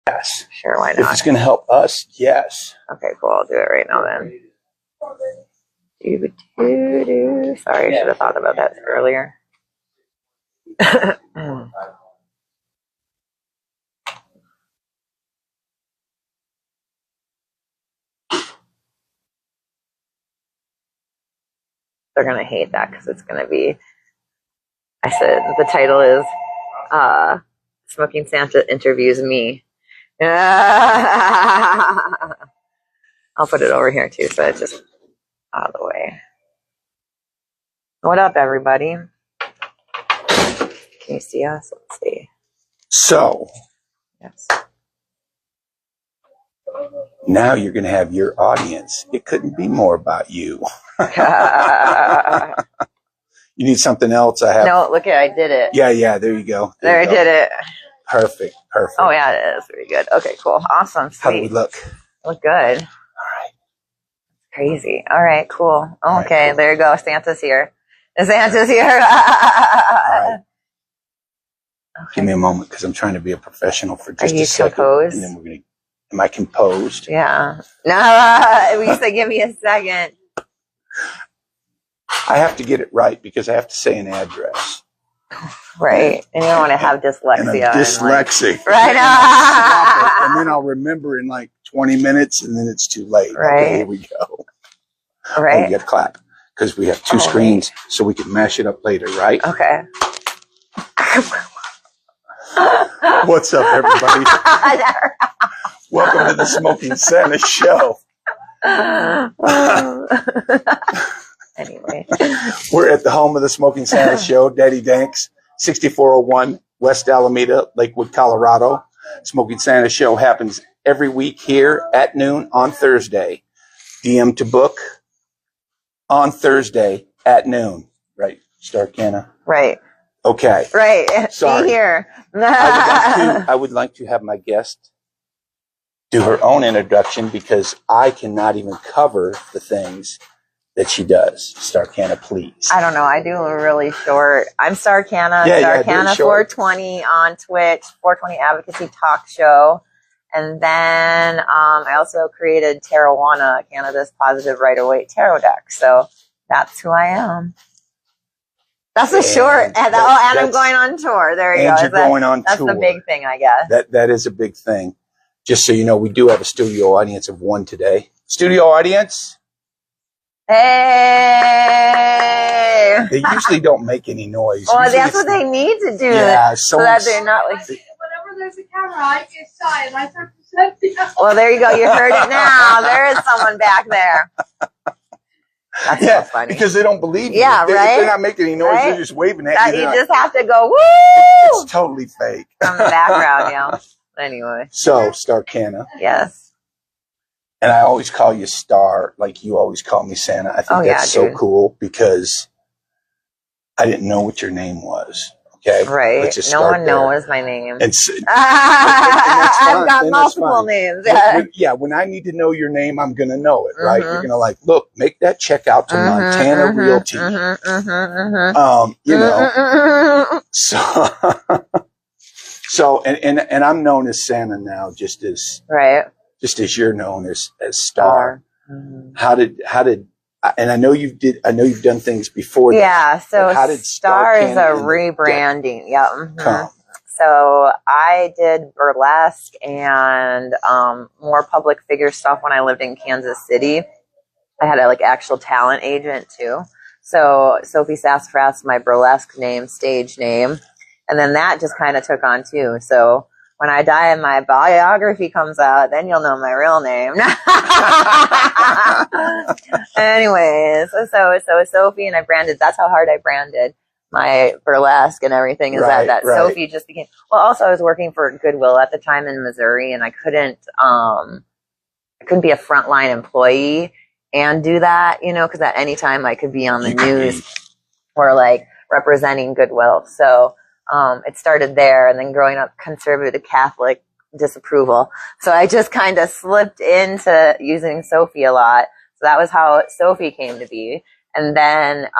Yes. Sure, why If not? it's going to help us, yes. Okay, cool. I'll do it right now then. Sorry, I should have thought about that earlier. They're going to hate that because it's going to be, I said, the title is Smoking Santa Interviews Me. I'll put it over here too, so it's just out of the way. What up, everybody? Can you see us? Let's see. So, Yes. now you're going to have your audience. It couldn't be more about you. You need something else? I have. No, look at, I did it. Yeah, there you go. There I did it. Perfect. Oh, yeah, it is. Very good. Okay, cool. Awesome. Sweet. How do we look? Look good. All right. Crazy. All right, cool. Okay, right, cool. There you go. Santa's here. Santa's here. All right. Okay. Give me a moment because I'm trying to be a professional for just a second. Composed? And then we're going to. Am I composed? Yeah. No, we used to give me a second. I have to get it right because I have to say an address. Right. And you don't want to have dyslexia. And I'm dyslexic. Right. And then I'll remember in like 20 minutes and then it's too late. Right. Okay, here we go. Right. Oh, you got to clap because we have two screens so we can mash it up later, right? Okay. What's up, everybody? Welcome to the Smoking Santa Show. Anyway. We're at the home of the Smoking Santa Show, Daddy Danks, 6401 West Alameda, Lakewood, Colorado. Smoking Santa Show happens every week here at noon on Thursday. DM to book on Thursday at noon. Right, Star Canna? Right. Okay. Right. Sorry. Be here. I would like to have my guest do her own introduction because I cannot even cover the things that she does. Star Canna, please. I don't know. I do a really short. I'm Star Canna. Star Canna 420 on Twitch, 420 Advocacy Talk Show. And then I also created Tarowana, Canada's Positive Rider-Waite Tarot deck. So that's who I am. That's a short. And I'm going on tour. There you go. You're going on tour. That's the big thing, I guess. That is a big thing. Just so you know, we do have a studio audience of one today. Studio audience. Hey! They usually don't make any noise. Well, that's what they need to do. Yeah, so that they're not like. Whenever there's a camera, I get shy and I start to shut down. Well, there you go. You heard it now. There is someone back there. That's so funny. Because they don't believe you. Yeah, right? They're not making any noise. Right? They're just waving at you. You just have to go, woo! It's totally fake. From the background, yeah. Anyway. So, Star Canna. Yes. And I always call you Star, like you always call me Santa. I think that's so cool because I didn't know what your name was. Okay, right. No one knows my name. And I've got multiple names. When I need to know your name, I'm going to know it, right? You're going to look, make that check out to Montana Realty. You know, so and I'm known as Santa now, just as you're known as Star. How did and I know you've done things before. Yeah. So how did Star is a rebranding. Yeah. So I did burlesque and more public figure stuff when I lived in Kansas City. I had a actual talent agent too. So Sophie Sassafras, my burlesque name, stage name, and then that just kind of took on too. So when I die and my biography comes out, then you'll know my real name. Anyways, so Sophie, and I branded. That's how hard I branded my burlesque and everything. Is that Sophie just became. Well, also I was working for Goodwill at the time in Missouri, and I couldn't be a frontline employee and do that, because at any time I could be on the news or representing Goodwill. So. It started there, and then growing up conservative Catholic disapproval. So I just kind of slipped into using Sophie a lot. So that was how Sophie came to be. And then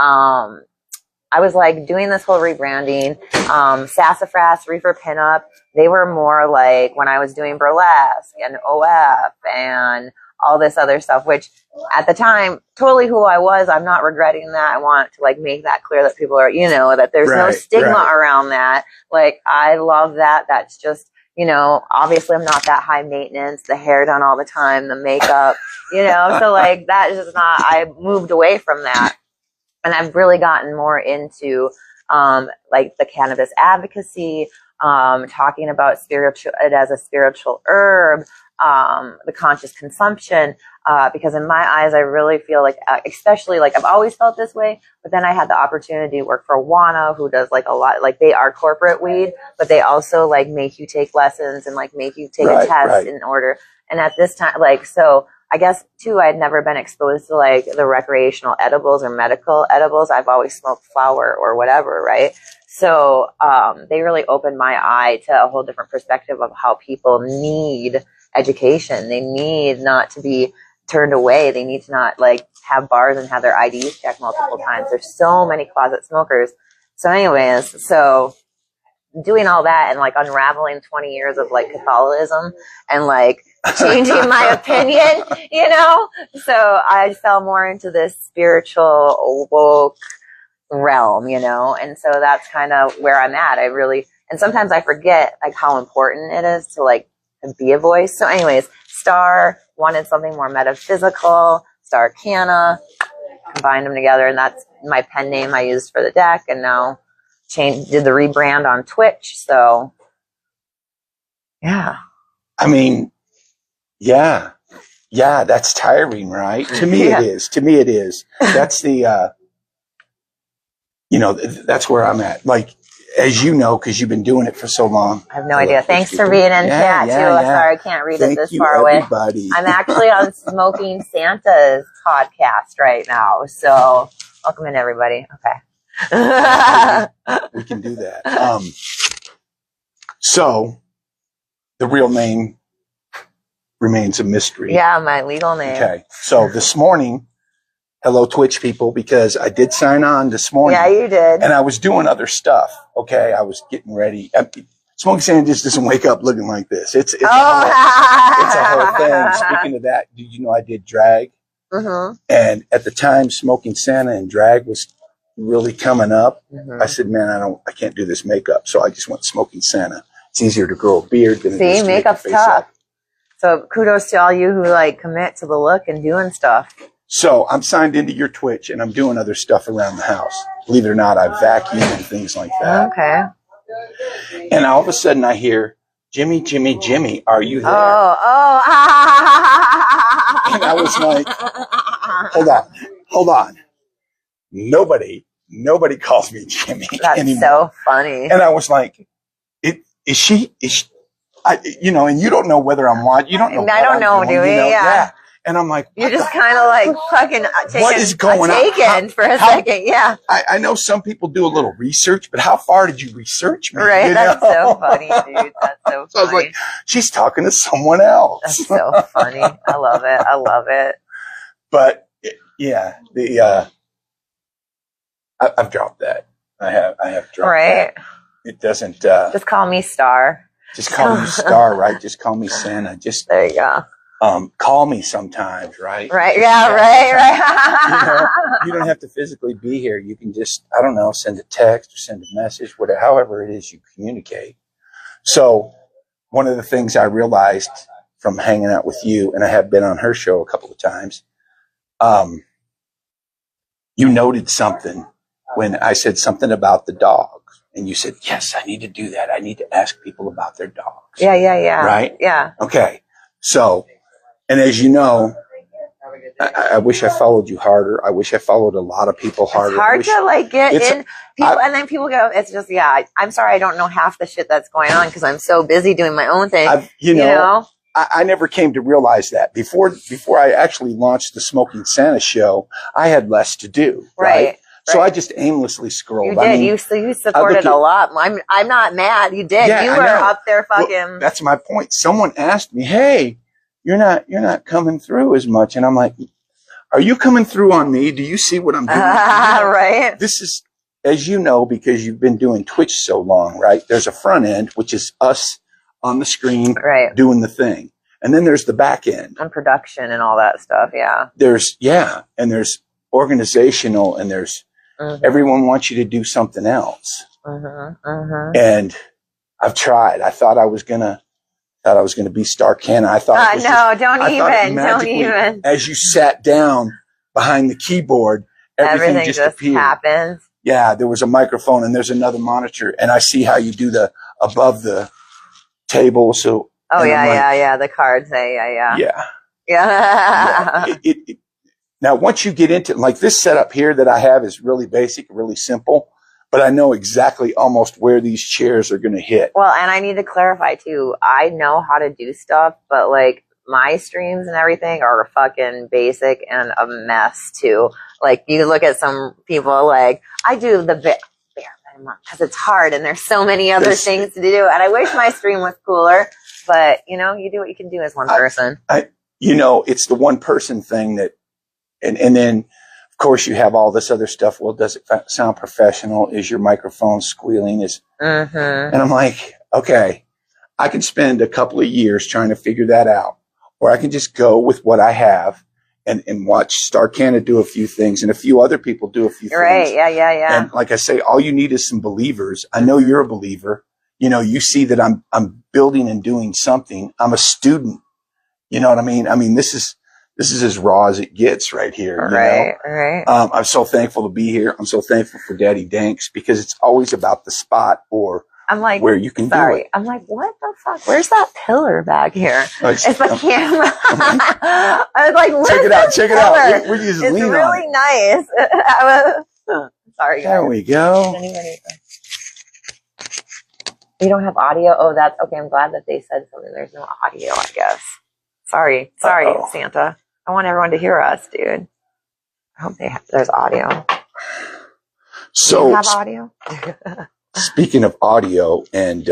I was like doing this whole rebranding. Sassafras, Reefer Pinup, they were more like when I was doing burlesque and OF and all this other stuff, which at the time, totally who I was. I'm not regretting that. I want to like make that clear that people are, you know, that there's no stigma around that. Like, I love that. That's just, you know, obviously I'm not that high maintenance, the hair done all the time, the makeup, you know, so like that is just not, I moved away from that. And I've really gotten more into, like the cannabis advocacy, talking about it as a spiritual herb, the conscious consumption, because in my eyes, I really feel like, especially like I've always felt this way, but then I had the opportunity to work for Wana, who does like a lot, like they are corporate weed, but they also like make you take lessons and like make you take a test in order. And at this time, like, so I guess too, I'd never been exposed to like the recreational edibles or medical edibles. I've always smoked flower or whatever, right? So, they really opened my eye to a whole different perspective of how people need education. They need not to be turned away. They need to not like have bars and have their IDs checked multiple times. There's so many closet smokers. So anyways, so doing all that and like unraveling 20 years of like Catholicism and like changing my opinion, you know? So I fell more into this spiritual woke realm, you know? And so that's kind of where I'm at. And sometimes I forget like how important it is to like be a voice. So anyways, Star wanted something more metaphysical, Star Canna, combined them together. And that's my pen name I used for the deck. And now did the rebrand on Twitch. So yeah. I mean, yeah, that's tiring, right? To me, it is. To me, it is. That's the, you know, that's where I'm at. Like, as you know, because you've been doing it for so long. I have no idea. Thanks for being in chat, too. Sorry, I can't read it this far away. I'm actually on Smoking Santa's podcast right now. So, welcome in, everybody. Okay. We can do that. So, the real name remains a mystery. Yeah, my legal name. Okay. So, this morning, hello, Twitch people, because I did sign on this morning. Yeah, you did. And I was doing other stuff. Okay. I was getting ready. Smoking Santa just doesn't wake up looking like this. It's a whole thing. Speaking of that, did you know I did drag? Mm-hmm. And at the time, Smoking Santa and drag was really coming up. Mm-hmm. I said, man, I can't do this makeup. So I just went Smoking Santa. It's easier to grow a beard than it is to makeup's tough. So kudos to all you who like commit to the look and doing stuff. So I'm signed into your Twitch and I'm doing other stuff around the house. Believe it or not, I vacuum and things like that. Okay. And all of a sudden I hear, Jimmy, Jimmy, Jimmy, are you there? Oh. And I was like, hold on. Nobody calls me Jimmy anymore. So funny. And I was like, is she, you know, and you don't know whether I'm watching. You don't know. I don't know, do we? Yeah. And I'm like, you're just kind of like fucking what is going on? For a second, yeah. I know some people do a little research, but how far did you research me? Right, that's so funny, dude. That's so funny. So I was like, she's talking to someone else. That's so funny. I love it. But yeah, I've dropped that. I have dropped that. It doesn't. Just call me Star. Just call me Star, right? Just call me Santa. Just there you go. Call me sometimes, right? Right. Yeah. Right. You don't have to physically be here. You can just, I don't know, send a text or send a message, whatever, however it is you communicate. So one of the things I realized from hanging out with you, and I have been on her show a couple of times, you noted something when I said something about the dogs. And you said, yes, I need to do that. I need to ask people about their dogs. Yeah. Right? Yeah. Okay. So, and as you know, I wish I followed you harder. I wish I followed a lot of people harder. It's hard to like get in people, and then people go, it's just, I'm sorry, I don't know half the shit that's going on because I'm so busy doing my own thing. You know? I never came to realize that. Before I actually launched the Smoking Santa show, I had less to do. Right. So I just aimlessly scrolled. You did. You supported a lot. I'm not mad. You did. Yeah, you were up there fucking. Well, that's my point. Someone asked me, hey, you're not coming through as much. And I'm like, are you coming through on me? Do you see what I'm doing? Right. This is, as you know, because you've been doing Twitch so long, right? There's a front end, which is us on the screen doing the thing. And then there's the back end. And production and all that stuff, yeah. And there's organizational, and there's everyone wants you to do something else. And I've tried. I thought I was gonna be Star Canna. I thought don't even. As you sat down behind the keyboard, everything just appeared. Happens. Yeah, there was a microphone and there's another monitor, and I see how you do the above the table. So the cards. Yeah. Now, once you get into like this setup here that I have is really basic, really simple, but I know exactly almost where these chairs are going to hit. Well, and I need to clarify too. I know how to do stuff, but like my streams and everything are fucking basic and a mess too. Like you look at some people, like I do the bare minimum because it's hard and there's so many other things to do. And I wish my stream was cooler, but you know, you do what you can do as one person. It's the one person thing that, and then of course you have all this other stuff. Well, does it sound professional? Is your microphone squealing? And I'm like, okay, I can spend a couple of years trying to figure that out, or I can just go with what I have and watch Star Canna do a few things and a few other people do a few things. Right. Yeah. And like I say, all you need is some believers. I know you're a believer. You know, you see that I'm building and doing something. I'm a student. You know what I mean? I mean, this is as raw as it gets right here. Right. I'm so thankful to be here. I'm so thankful for Daddy Danks because it's always about the spot or I'm like, where you can do it. I'm like, what the fuck? Where's that pillar back here? It's the camera. I was like, check it out. We're just it's lean really on nice. Sorry, guys. There we go. You don't have audio? Oh, that's okay. I'm glad that they said something. There's no audio, I guess. Sorry, Santa. I want everyone to hear us, dude. I hope there's audio. So, do you have audio? Speaking of audio and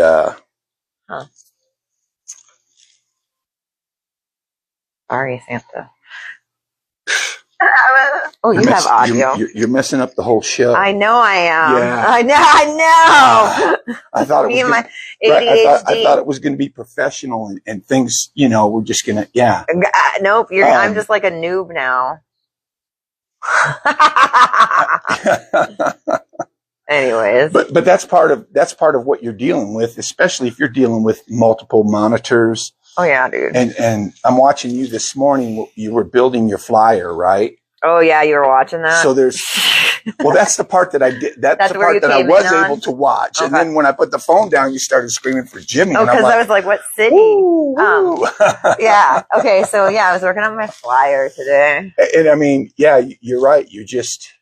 Sorry, Santa. Oh, you have audio. You're messing up the whole show. I know I am. Yeah. I know. I thought it was my ADHD. I thought it was going to be professional and things, you know, we're just going to, Nope. I'm just like a noob now. Anyways. But that's part of what you're dealing with, especially if you're dealing with multiple monitors. Oh yeah, dude. And I'm watching you this morning. You were building your flyer, right? Oh yeah, you were watching that. So that's the part that I did. That's the part that I was able to watch. Okay. And then when I put the phone down, you started screaming for Jimmy. Oh, because I was like, "What city?" Ooh. Yeah. Okay. So I was working on my flyer today. And I mean, yeah, you're right. You're just.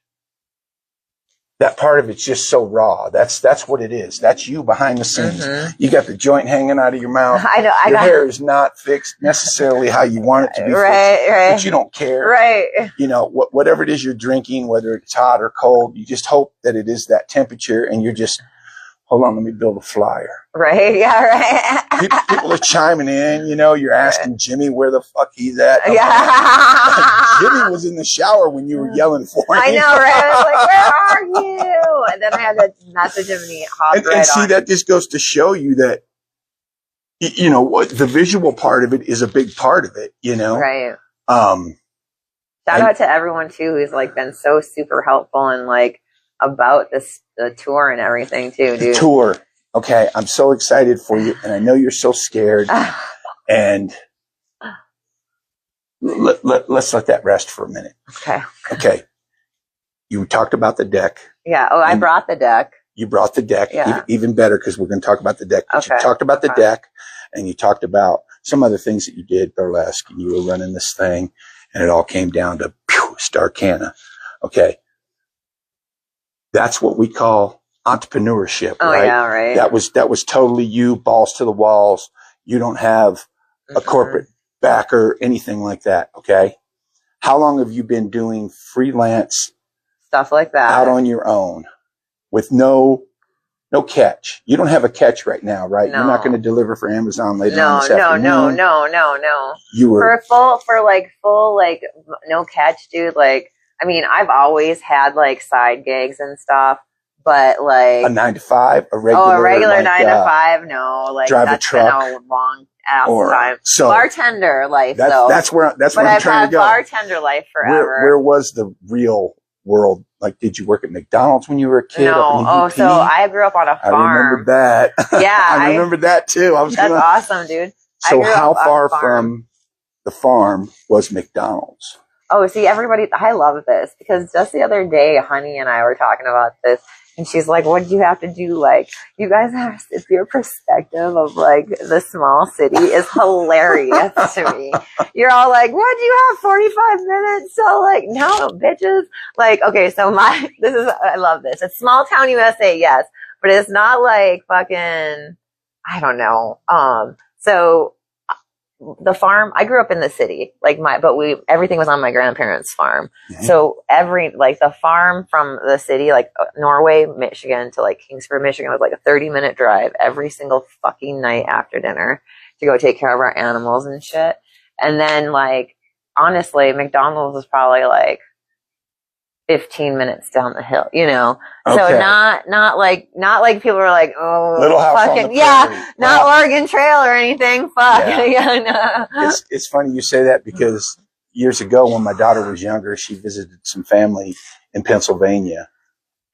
That part of it's just so raw. That's what it is. That's you behind the scenes. You got the joint hanging out of your mouth. I know. Your hair is not fixed necessarily how you want it to be fixed. Right. But you don't care. Right. You know, whatever it is you're drinking, whether it's hot or cold, you just hope that it is that temperature and you're just, hold on, let me build a flyer. Right. Yeah, right. People are chiming in, you know, you're asking Jimmy where the fuck he's at. Jimmy was in the shower when you were yelling for him. I know, right? I was like, where are you? And then I had to message him and he hopped right on. And see, that just goes to show you that, you know, what the visual part of it is a big part of it, you know? Right. Shout out to everyone too who's like been so super helpful and like about the tour and everything too, dude. The tour. Okay, I'm so excited for you, and I know you're so scared. And let's let that rest for a minute. Okay. You talked about the deck. Yeah. Oh, I brought the deck. You brought the deck. Yeah. Even better because we're going to talk about the deck. But okay. You talked about the deck, and you talked about some other things that you did, burlesque, and you were running this thing, and it all came down to Star Canna. Okay. That's what we call entrepreneurship, right? Oh, yeah, right. That was totally you, balls to the walls. You don't have a corporate backer, anything like that, okay? How long have you been doing freelance stuff like that out on your own with no catch? You don't have a catch right now, right? No. You're not going to deliver for Amazon later on this afternoon. No. You were full no catch, dude. Like, I mean, I've always had like side gigs and stuff, but like a 9 to 5, a regular like, 9 to 5. No, like drive that's a truck, been a long ass or, time. So bartender life, though. That's where I'm trying to go. But I've had bartender life forever. Where was the real world? Like, did you work at McDonald's when you were a kid? No. So I grew up on a farm. I remember that. Yeah. I remember that too. That's awesome, dude. So how far from the farm was McDonald's? Oh, see, everybody, I love this because just the other day, Honey and I were talking about this, and she's like, what did you have to do? Like, you guys have, your perspective of like the small city is hilarious to me. You're all like, what, do you have 45 minutes? So like, no, bitches. Like, okay, so I love this. It's small town USA, yes, but it's not like fucking, I don't know. So the farm, I grew up in the city, everything was on my grandparents' farm. Mm-hmm. So the farm from the city, like Norway, Michigan to like Kingsford, Michigan was like a 30-minute drive every single fucking night after dinner to go take care of our animals and shit. And then like, honestly, McDonald's was probably like 15 minutes down the hill, you know? Okay. So not like people were like, oh, Little House fucking, on the Prairie. Not Oregon Trail or anything. Fuck. Yeah. No. It's funny you say that because years ago when my daughter was younger, she visited some family in Pennsylvania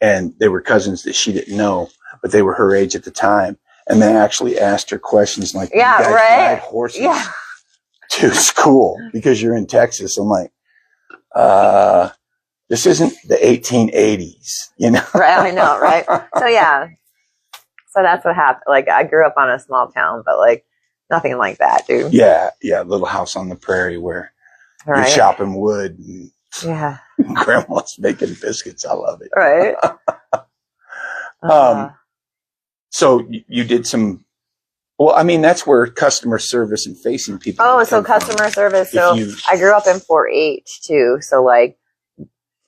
and they were cousins that she didn't know, but they were her age at the time. And they actually asked her questions like, you guys ride horses to school because you're in Texas. I'm like, this isn't the 1880s, you know? Right, I know, right? So, yeah. So that's what happened. Like, I grew up on a small town, but, like, nothing like that, dude. Yeah, Little House on the Prairie where you're chopping wood and grandma's making biscuits. I love it. Right. So you did some... Well, I mean, that's where customer service and facing people... Oh, so customer service. So I grew up in 4-H, too. So, like,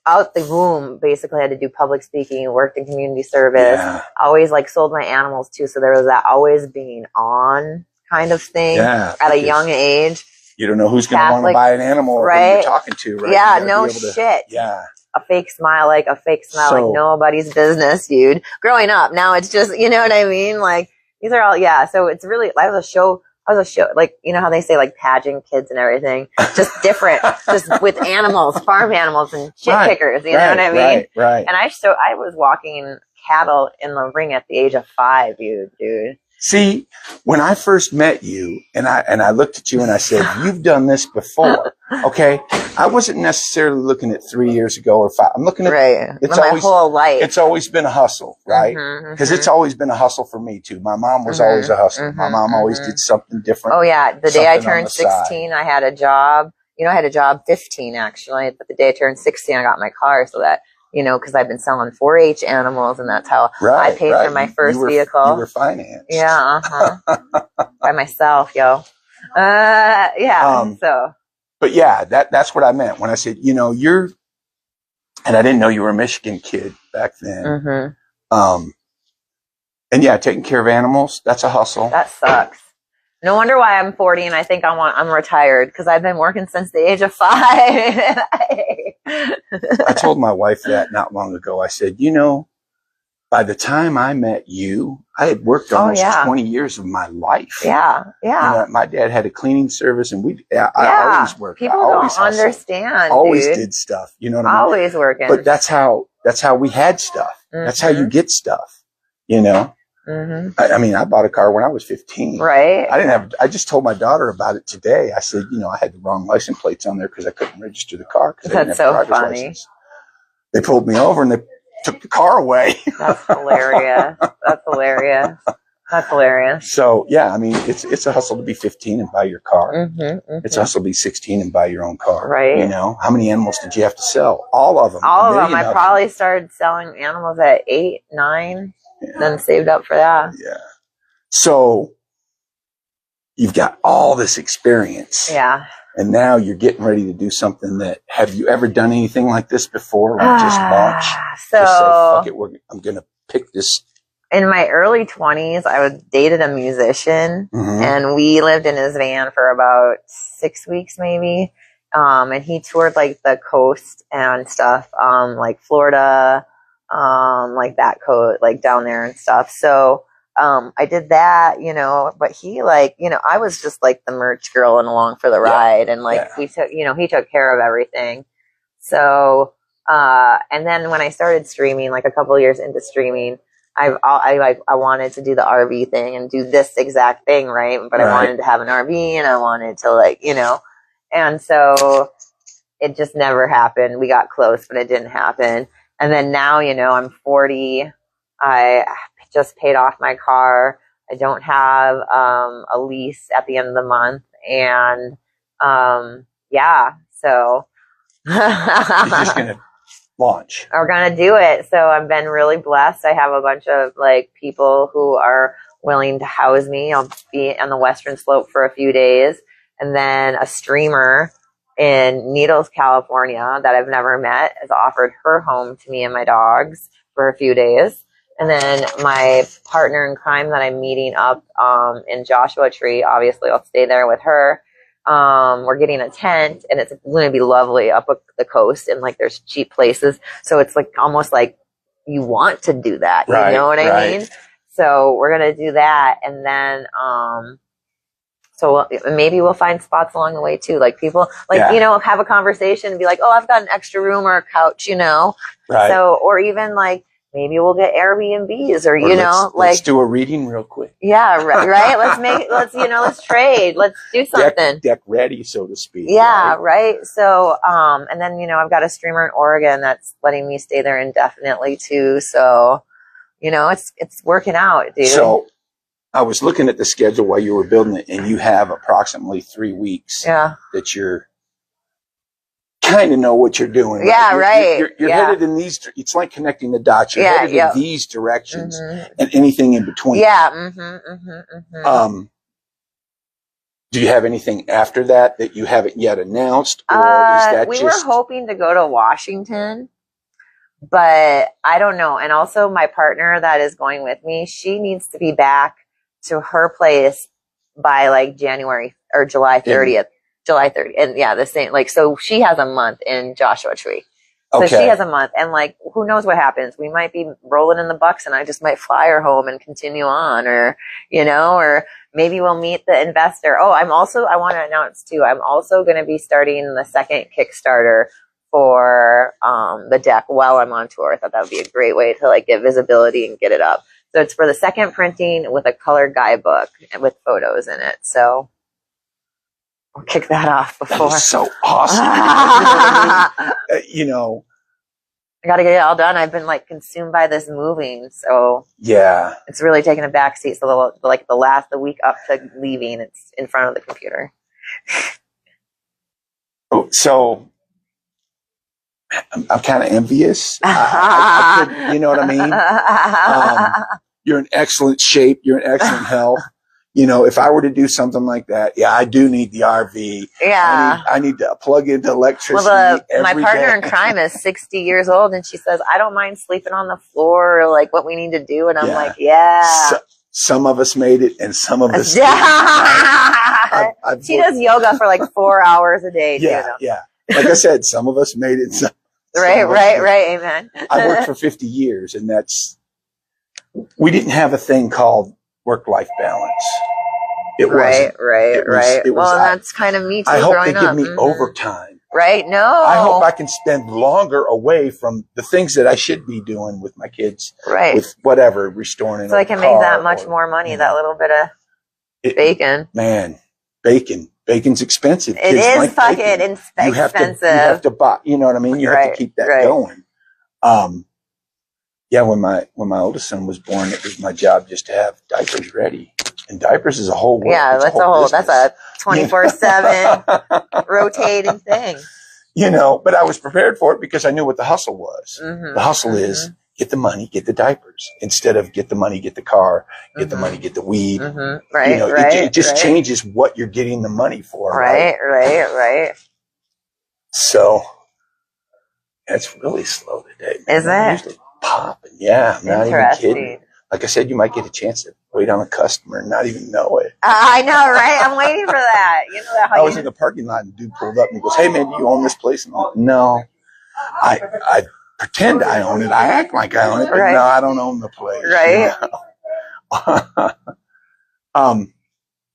out the womb, basically had to do public speaking, worked in community service, always like sold my animals too. So there was that always being on kind of thing at a young age. You don't know who's going to want to buy an animal or who you're talking to, right? Yeah, no shit. A fake smile, like nobody's business, dude. Growing up, now it's just, you know what I mean? Like these are all, so it's really, I was a show, like, you know how they say like pageant kids and everything, just different, just with animals, farm animals and shit pickers, you know what I mean? Right. And I was walking cattle in the ring at the age of 5, dude. See, when I first met you and I looked at you and I said, you've done this before. Okay. I wasn't necessarily looking at 3 years ago or 5. I'm looking at my whole life. It's always been a hustle, right? Because it's always been a hustle for me too. My mom was always a hustler. My mom always did something different. Oh yeah. The day I turned 16, I had a job. You know, I had a job 15 actually, but the day I turned 16, I got my car so that, you know, because I've been selling 4-H animals, and that's how I paid for my first vehicle. You were financed. Yeah, by myself, yo. So. But yeah, that's what I meant when I said, you know, and I didn't know you were a Michigan kid back then. And yeah, taking care of animals, that's a hustle. That sucks. No wonder why I'm 40 and I think I'm retired because I've been working since the age of 5. I told my wife that not long ago. I said, you know, by the time I met you, I had worked almost 20 years of my life. Yeah. You know, my dad had a cleaning service and I always worked. People don't understand. Always did stuff. You know what I mean? Always working. But that's how we had stuff. That's how you get stuff, you know? I mean, I bought a car when I was 15. Right. I just told my daughter about it today. I said, you know, I had the wrong license plates on there because I couldn't register the car. That's so funny. License. They pulled me over and they took the car away. That's hilarious. That's hilarious. So yeah, I mean, it's a hustle to be 15 and buy your car. It's a hustle to be 16 and buy your own car. Right. You know, how many animals did you have to sell? All of them. All of them. I probably started selling animals at 8, 9. Then saved up for that. Yeah. So you've got all this experience. Yeah. And now you're getting ready to do something that, have you ever done anything like this before? Like just launch? So just say, fuck it, I'm going to pick this. In my early 20s, I dated a musician and we lived in his van for about 6 weeks maybe. And he toured like the coast and stuff, like Florida, like that coat, like down there and stuff. So, I did that, you know, but he like, you know, I was just like the merch girl and along for the ride. And like, we took, you know, he took care of everything. So, and then when I started streaming, like a couple of years into streaming, I wanted to do the RV thing and do this exact thing. Right. But I wanted to have an RV and I wanted to like, you know, and so it just never happened. We got close, but it didn't happen. And then now, you know, I'm 40. I just paid off my car. I don't have a lease at the end of the month. And yeah, so you're just going to launch. We're going to do it. So I've been really blessed. I have a bunch of like people who are willing to house me. I'll be on the Western Slope for a few days. And then a streamer in Needles, California that I've never met has offered her home to me and my dogs for a few days. And then my partner in crime that I'm meeting up in Joshua Tree, obviously I'll stay there with her. We're getting a tent and it's going to be lovely up the coast and like there's cheap places. So it's like almost like you want to do that. You know what I mean? So we're going to do that. And then, so maybe we'll find spots along the way too. Like people like, you know, have a conversation and be like, oh, I've got an extra room or a couch, you know? So, or even like, maybe we'll get Airbnbs or you know, like let's do a reading real quick. Yeah. Right. Let's trade. Let's do something. Deck ready, so to speak. Yeah. Right. So, and then, you know, I've got a streamer in Oregon that's letting me stay there indefinitely too. So, you know, it's working out, dude. So I was looking at the schedule while you were building it and you have approximately 3 weeks that you're kind of know what you're doing. You're headed in these, it's like connecting the dots. You're headed in these directions and anything in between. Do you have anything after that you haven't yet announced? Or is that we were hoping to go to Washington, but I don't know. And also my partner that is going with me, she needs to be back to her place by like January or July 30th. July 30th. And yeah, the same, like, so she has a month in Joshua Tree. So she has a month and like, who knows what happens? We might be rolling in the bucks and I just might fly her home and continue on or, you know, or maybe we'll meet the investor. Oh, I want to announce too, I'm also going to be starting the second Kickstarter for, the deck while I'm on tour. I thought that would be a great way to like get visibility and get it up. So it's for the second printing with a colored guidebook and with photos in it. So we'll kick that off before. That is so awesome. You know, I got to get it all done. I've been like consumed by this moving. So yeah, it's really taking a back seat. So the week up to leaving, it's in front of the computer. So I'm kind of envious. I could, you know what I mean? You're in excellent shape. You're in excellent health. You know, if I were to do something like that, I do need the RV. Yeah. I need to plug into electricity. Well, my partner in crime is 60 years old and she says, I don't mind sleeping on the floor or like what we need to do. And I'm like, some of us made it and some of us she does yoga for like 4 hours a day. Yeah. Like I said, some of us made it. Right. Amen. I worked for 50 years and we didn't have a thing called work-life balance. It wasn't. Right. Well, that's kind of me too. I hope growing they give up. me overtime. Right? No. I hope I can spend longer away from the things that I should be doing with my kids. Right. With whatever, restoring. So I can make that much more money. That little bit of bacon. Man, bacon's expensive. It is fucking expensive. You have to buy. You know what I mean? You have to keep that going. Yeah, when my oldest son was born, it was my job just to have diapers ready. And diapers is a whole world. Yeah, that's a 24/7 rotating thing. You know, but I was prepared for it because I knew what the hustle was. The hustle is get the money, get the diapers, instead of get the money, get the car, get the money, get the weed. Right, you know, it just changes what you're getting the money for. Right. So that's really slow today. Is it? Usually popping. Yeah, I'm not even kidding. Like I said, you might get a chance to wait on a customer and not even know it. I know, right? I'm waiting for that. You know that. I was in the parking lot and dude pulled up and he goes, "Hey man, do you own this place?" And I'm like, "No, pretend I own it. I act like I own it, but no, I don't own the place. Right.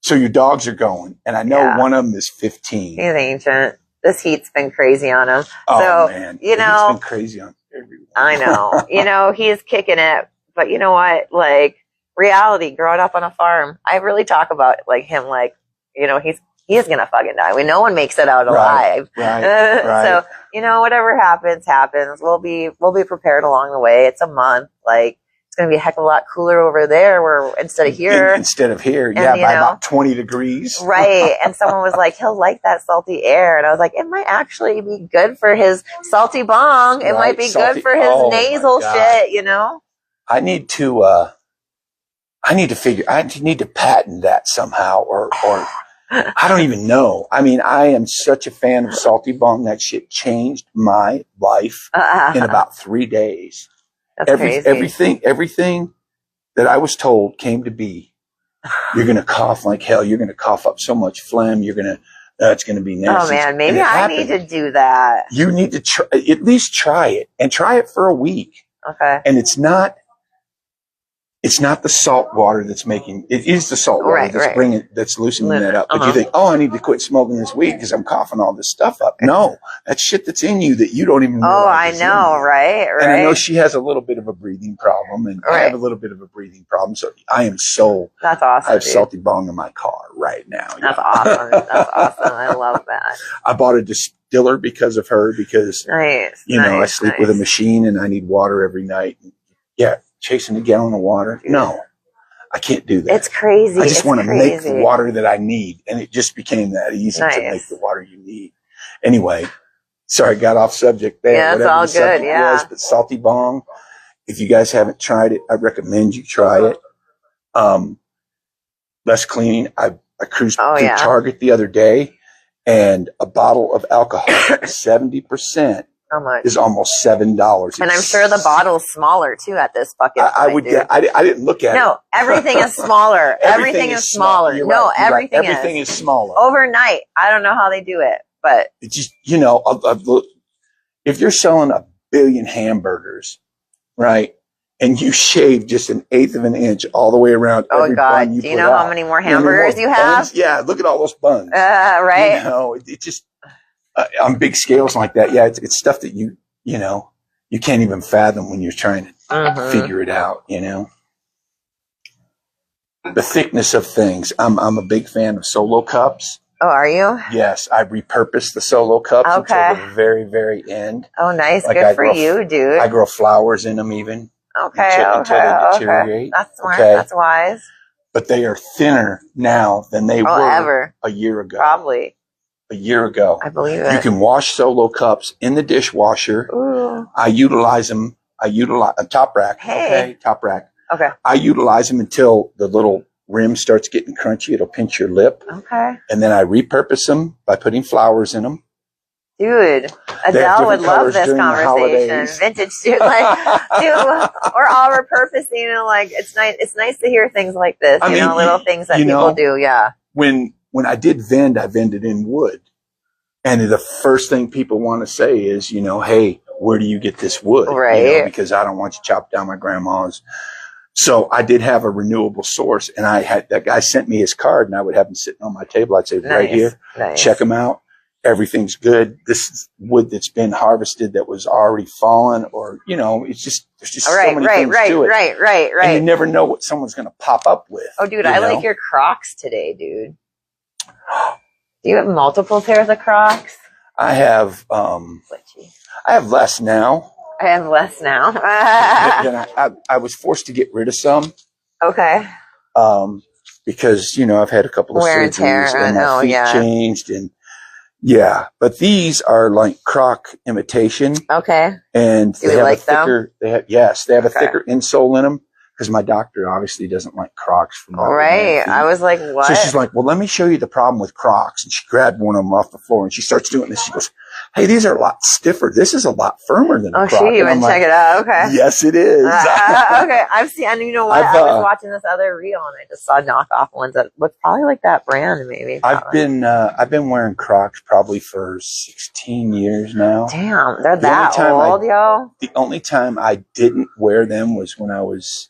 So your dogs are going, and I know one of them is 15. He's ancient. This heat's been crazy on him. Oh, so, man. You know, it's been crazy on everyone. I know. You know, he's kicking it. But you know what? Like, reality, growing up on a farm, I really talk about, like, him, like, you know, he is going to fucking die. No one makes it out alive. Right. So, you know, whatever happens. We'll be prepared along the way. It's a month. Like, it's going to be a heck of a lot cooler over there where instead of here. By about 20 degrees. Right. And someone was like, he'll like that salty air. And I was like, it might actually be good for his salty bong. It might be good for his nasal shit, you know? I need to patent that somehow or I don't even know. I mean, I am such a fan of salty bong. That shit changed my life in about 3 days. That's crazy. Everything that I was told came to be. You're going to cough like hell. You're going to cough up so much phlegm. It's going to be nasty. Oh man, maybe I need to do that. You need to at least try it and try it for a week. Okay. And it's not the salt water that's making it is the salt water that's loosening that up. But you think, I need to quit smoking this weed because I'm coughing all this stuff up. No, that's shit that's in you that you don't even realize. Oh, I know, right? And I know she has a little bit of a breathing problem, and I have a little bit of a breathing problem. So I am that's awesome. I have salty bong in my car right now. That's awesome. That's awesome. I love that. I bought a distiller because of her because I sleep with a machine and I need water every night. Yeah. Chasing a gallon of water? No, I can't do that. It's crazy. I just want to make the water that I need, and it just became that easy to make the water you need. Anyway, sorry, got off subject there. Yeah, it's all good. Yeah, but salty bong. If you guys haven't tried it, I recommend you try it. Less cleaning. I cruised through Target the other day, and a bottle of alcohol, 70%. How much? Is almost $7. And I'm sure the bottle's smaller too at this fucking point, I didn't look at it. No, everything is smaller. everything is smaller. No, everything is smaller. Overnight. I don't know how they do it, but it's just, if you're selling 1 billion hamburgers, right? And you shave just 1/8 of an inch all the way around every bun you put out. Do you know how many more hamburgers you have? Yeah, look at all those buns. Right. It just on big scales like that, it's stuff that you can't even fathom when you're trying to figure it out. The thickness of things. I'm a big fan of Solo cups. Oh, are you? Yes, I repurposed the Solo cups until the very, very end. Oh, nice. Like good for you, dude. I grow flowers in them even. Okay. Until they deteriorate. That's smart. That's wise. But they are thinner now than they were a year ago. Probably. A year ago. I believe it. You can wash Solo cups in the dishwasher. Ooh. I utilize them. A top rack. Hey. Okay, top rack. Okay. I utilize them until the little rim starts getting crunchy. It'll pinch your lip. Okay. And then I repurpose them by putting flowers in them. Dude, Adele would love this conversation. Vintage, dude. We're all repurposing, and it's nice. It's nice to hear things like this. Little things that people do. Yeah. When I did vend, I vended in wood. And the first thing people want to say is, hey, where do you get this wood? Right. Because I don't want you to chop down my grandma's. So I did have a renewable source, and that guy sent me his card, and I would have him sitting on my table. I'd say, right here, check them out. Everything's good. This is wood that's been harvested that was already fallen, or, it's just, there's just so many things to it. Right. And you never know what someone's going to pop up with. Oh, dude, I like your Crocs today, dude. Do you have multiple pairs of Crocs? I have less now. I have less now. I was forced to get rid of some. Okay. Because, I've had a couple of wear and tear, and my feet changed, and but these are like Croc imitation. Okay. And do you like them? They have a thicker insole in them because my doctor obviously doesn't like Crocs for my right. I was like, what? So she's like, well, let me show you the problem with Crocs. And she grabbed one of them off the floor and she starts doing this. She goes, hey, these are a lot stiffer. This is a lot firmer than a Croc. Oh, she even check it out. Okay. Yes, it is. Okay. I've seen, and you know what? I was watching this other reel and I just saw knockoff ones that look probably like that brand, maybe. I've been wearing Crocs probably for 16 years now. Damn, they're that old, yo. The only time I didn't wear them was when I was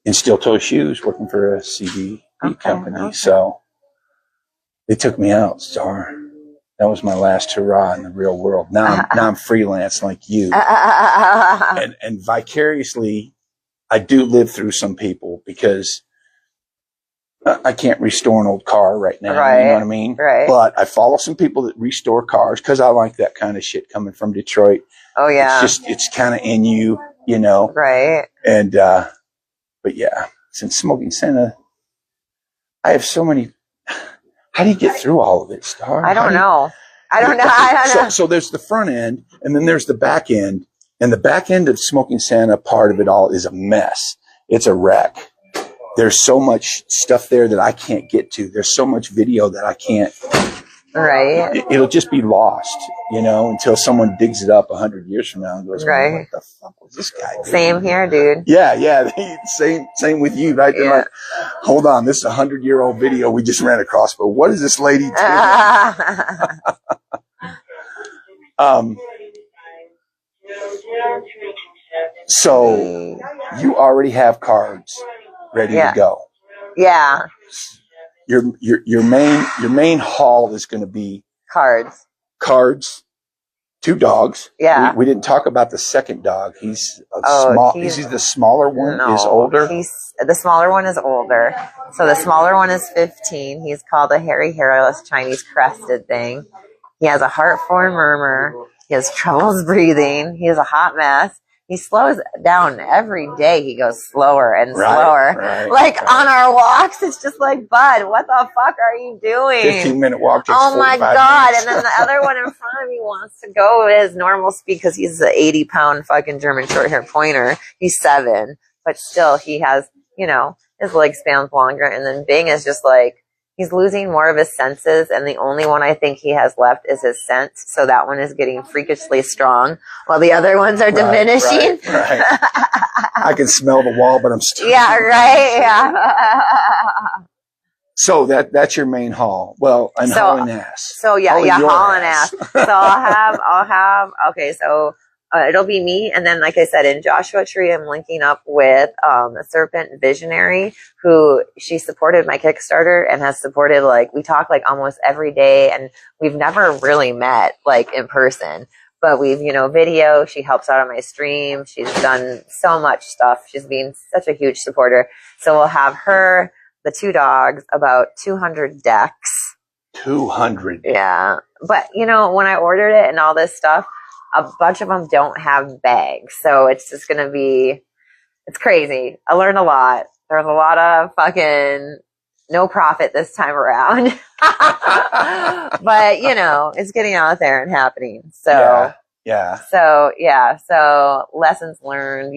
in steel-toe shoes working for a CD company. Okay. So they took me out, Star. That was my last hurrah in the real world. Now I'm freelance like you. And vicariously, I do live through some people because I can't restore an old car right now. Right. You know what I mean? Right. But I follow some people that restore cars because I like that kind of shit coming from Detroit. Oh, yeah. It's kind of in you, you know? Right. And, but yeah, since Smoking Santa, I have so many. How do you get through all of it, Star? I don't know. I don't know. So there's the front end, and then there's the back end. And the back end of Smoking Santa part of it all is a mess. It's a wreck. There's so much stuff there that I can't get to. There's so much video that I can't. Right. It'll just be lost, you know, until someone digs it up 100 years from now and goes, right. What the fuck was this guy doing? Same here, dude. Yeah. Same with you, right? They're like, hold on, this is a 100-year-old video we just ran across, but what is this lady doing? So you already have cards ready to go. Yeah. Your main haul is going to be cards, 2 dogs. Yeah. We didn't talk about the second dog. He's small. Is he the smaller one? No, is older? The smaller one is older. So the smaller one is 15. He's called a hairy, hairless Chinese crested thing. He has a heart-form murmur. He has troubles breathing. He is a hot mess. He slows down every day. He goes slower and slower. Right. On our walks, it's just like, bud, what the fuck are you doing? 15-minute walk takes 45 my God. minutes. And then the other one in front of me wants to go at his normal speed because he's an 80-pound fucking German short-haired pointer. He's 7, but still he has, you know, his leg spans longer. And then Bing is just like, he's losing more of his senses, and the only one I think he has left is his scent. So that one is getting freakishly strong, while the other ones are diminishing. Right. I can smell the wall, but I'm still. Yeah, right. Yeah. So that's your main haul. Well, I'm hauling ass. So hauling ass. So I'll have. Okay, so. It'll be me, and then, like I said, in Joshua Tree, I'm linking up with a Serpent Visionary, who she supported my Kickstarter and has supported, we talk almost every day, and we've never really met in person, but we've video. She helps out on my stream. She's done so much stuff. She's been such a huge supporter. So we'll have her, the 2 dogs, about 200 decks. 200. Yeah, but when I ordered it and all this stuff, a bunch of them don't have bags. So it's just going to be, it's crazy. I learned a lot. There's a lot of fucking no profit this time around. But, it's getting out there and happening. So, yeah. So lessons learned,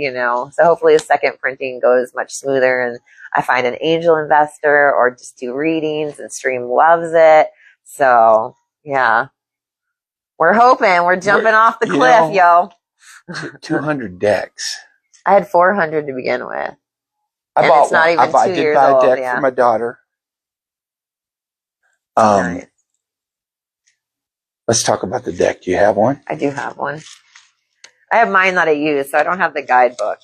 So hopefully the second printing goes much smoother and I find an angel investor or just do readings and Stream loves it. So, yeah. We're hoping. We're jumping off the cliff, yo. 200 decks. I had 400 to begin with. I and bought it's not one. even I 2 did years buy a old. deck for my daughter. Nice. Let's talk about the deck. Do you have one? I do have one. I have mine that I use, so I don't have the guidebook.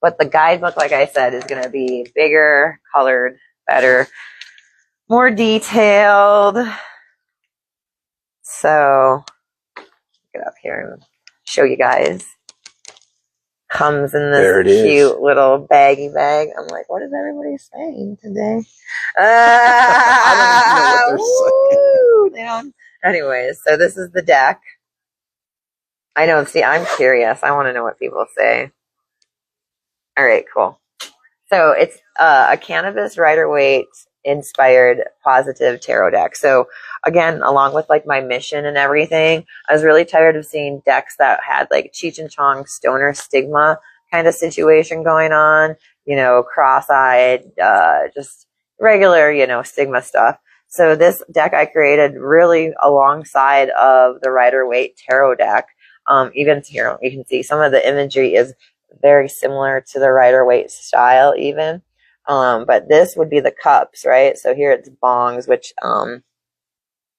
But the guidebook, like I said, is going to be bigger, colored, better, more detailed. So, get up here and show you guys. Comes in this cute little baggy bag. I'm like, what is everybody saying today? I don't even know what they're saying. Anyways, so this is the deck. I know. See, I'm curious. I want to know what people say. All right, cool. So it's a cannabis Rider-Waite inspired positive tarot deck. So again, along with my mission and everything, I was really tired of seeing decks that had Cheech and Chong stoner stigma kind of situation going on. you know, cross-eyed, just regular, you know, Sigma stuff. So this deck I created really alongside of the Rider-Waite Tarot deck. Even here, you can see some of the imagery is very similar to the Rider-Waite style even. But this would be the cups, right? So here it's bongs, which,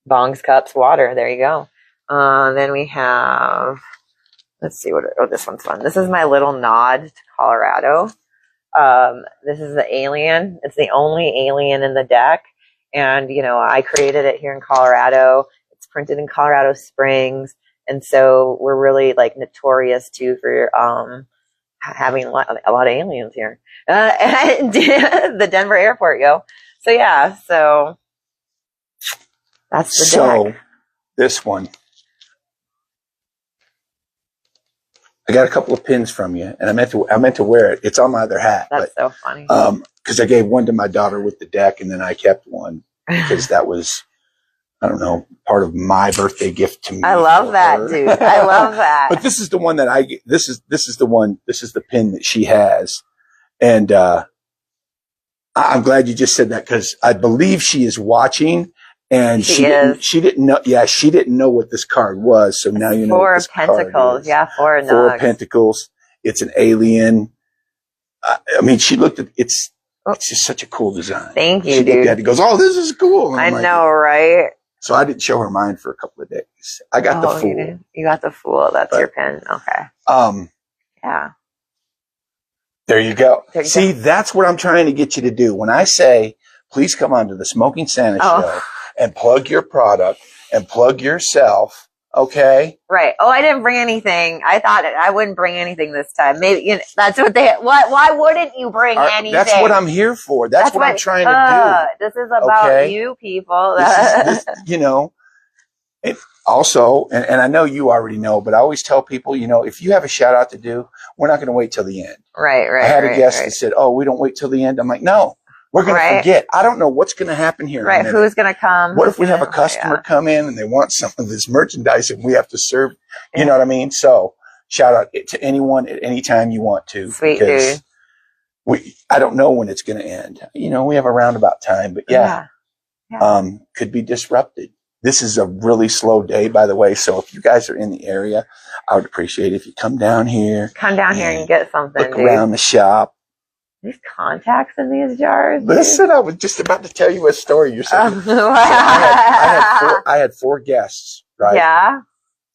bongs, cups, water. There you go. Then we have, let's see this one's fun. This is my little nod to Colorado. This is the alien. It's the only alien in the deck. And, you know, I created it here in Colorado. It's printed in Colorado Springs. And so we're really like notorious too for, having a lot of aliens here. The Denver airport, yo. So yeah, so that's the deck. This one. I got a couple of pins from you, and I meant to wear it. It's on my other hat. That's so funny. Because I gave one to my daughter with the deck, and then I kept one because that was, I don't know, part of my birthday gift to me. I love that, dude. I love that. But this is the one that this is the pin that she has, and I'm glad you just said that because I believe she is watching. And she didn't know. Yeah, she didn't know what this card was. So now you know. Four of Pentacles. Yeah, four of Four of Pentacles. It's an alien. I mean, she looked at it's just such a cool design. Thank you, dude. He goes, "Oh, this is cool." I know, right? So I didn't show her mine for a couple of days. I got the Fool. You got the Fool. That's your pin. Okay. Yeah. There you go. See, that's what I'm trying to get you to do. When I say, please come on to the Smoking Santa show. And plug your product and plug yourself, okay? Right. Oh, I didn't bring anything. I thought I wouldn't bring anything this time. Maybe that's what they. Why wouldn't you bring anything? That's what I'm here for. That's what I'm trying to do. This is about you people. This, you know. It also, and I know you already know, but I always tell people, you know, if you have a shout out to do, we're not going to wait till the end. Right. I had a guest that said, "Oh, we don't wait till the end." I'm like, no. We're going to forget. I don't know what's going to happen here. Right. Who's going to come? What if we have a customer come in and they want some of this merchandise and we have to serve? You know what I mean? So shout out to anyone at any time you want to. Sweet dude. I don't know when it's going to end. You know, we have a roundabout time, but could be disrupted. This is a really slow day, by the way. So if you guys are in the area, I would appreciate it if you come down here. Come down here and get something. Look around the shop. These contacts in these jars. Listen, I was just about to tell you a story. You're saying. I had four guests, right? Yeah.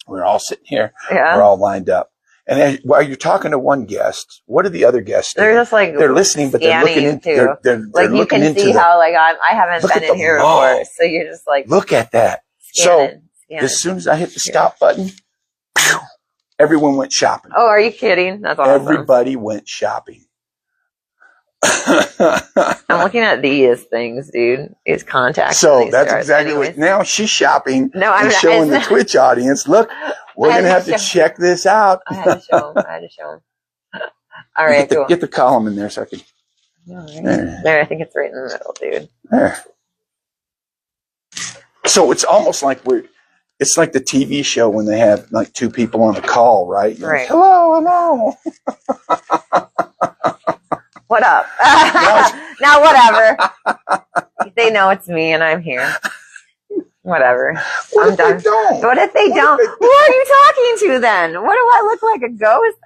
We're all sitting here. Yeah. We're all lined up. And while you're talking to one guest, what are the other guests doing? They're just like they're listening, but they're looking into. They're like you can see how like I haven't been in here before, so you're just like look at that. Scanning. As soon as I hit the stop button, everyone went shopping. Oh, are you kidding? That's awesome. Everybody went shopping. I'm looking at these things, dude. These contacts. So that's exactly what. Now she's shopping. No, I'm showing the Twitch audience. Look, we're gonna have to check this out. I had to show them. All right, cool. Get the column in there so I can. There, I think it's right in the middle, dude. There. So it's almost like it's like the TV show when they have like two people on a call, right? Right. Like, hello. What up? Now, whatever. They know it's me and I'm here. Whatever. I'm done. What if they don't? Who are you talking to then? What do I look like? A ghost?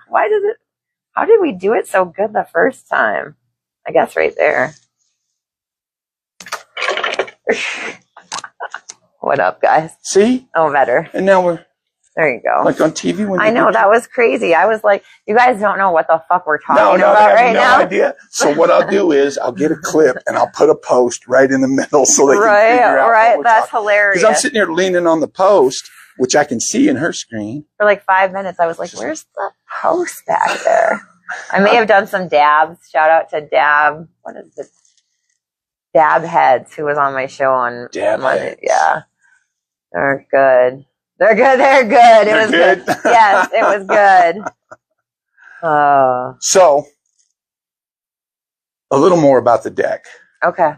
How did we do it so good the first time? I guess right there. What up, guys? See? Oh, better. And now there you go. Like on TV when I know, that was crazy. I was like, you guys don't know what the fuck we're talking about right now. No idea. So what I'll do is I'll get a clip and I'll put a post right in the middle so they can figure out what we're that's talking. hilarious. Because I'm sitting here leaning on the post, which I can see in her screen. For like 5 minutes, I was like, where's the post back there? I may have done some dabs. Shout out to Dab. What is it? Dab Heads, who was on my show on Monday. Yeah. They're good. They're good. It was good. Yes, it was good. So, a little more about the deck. Okay.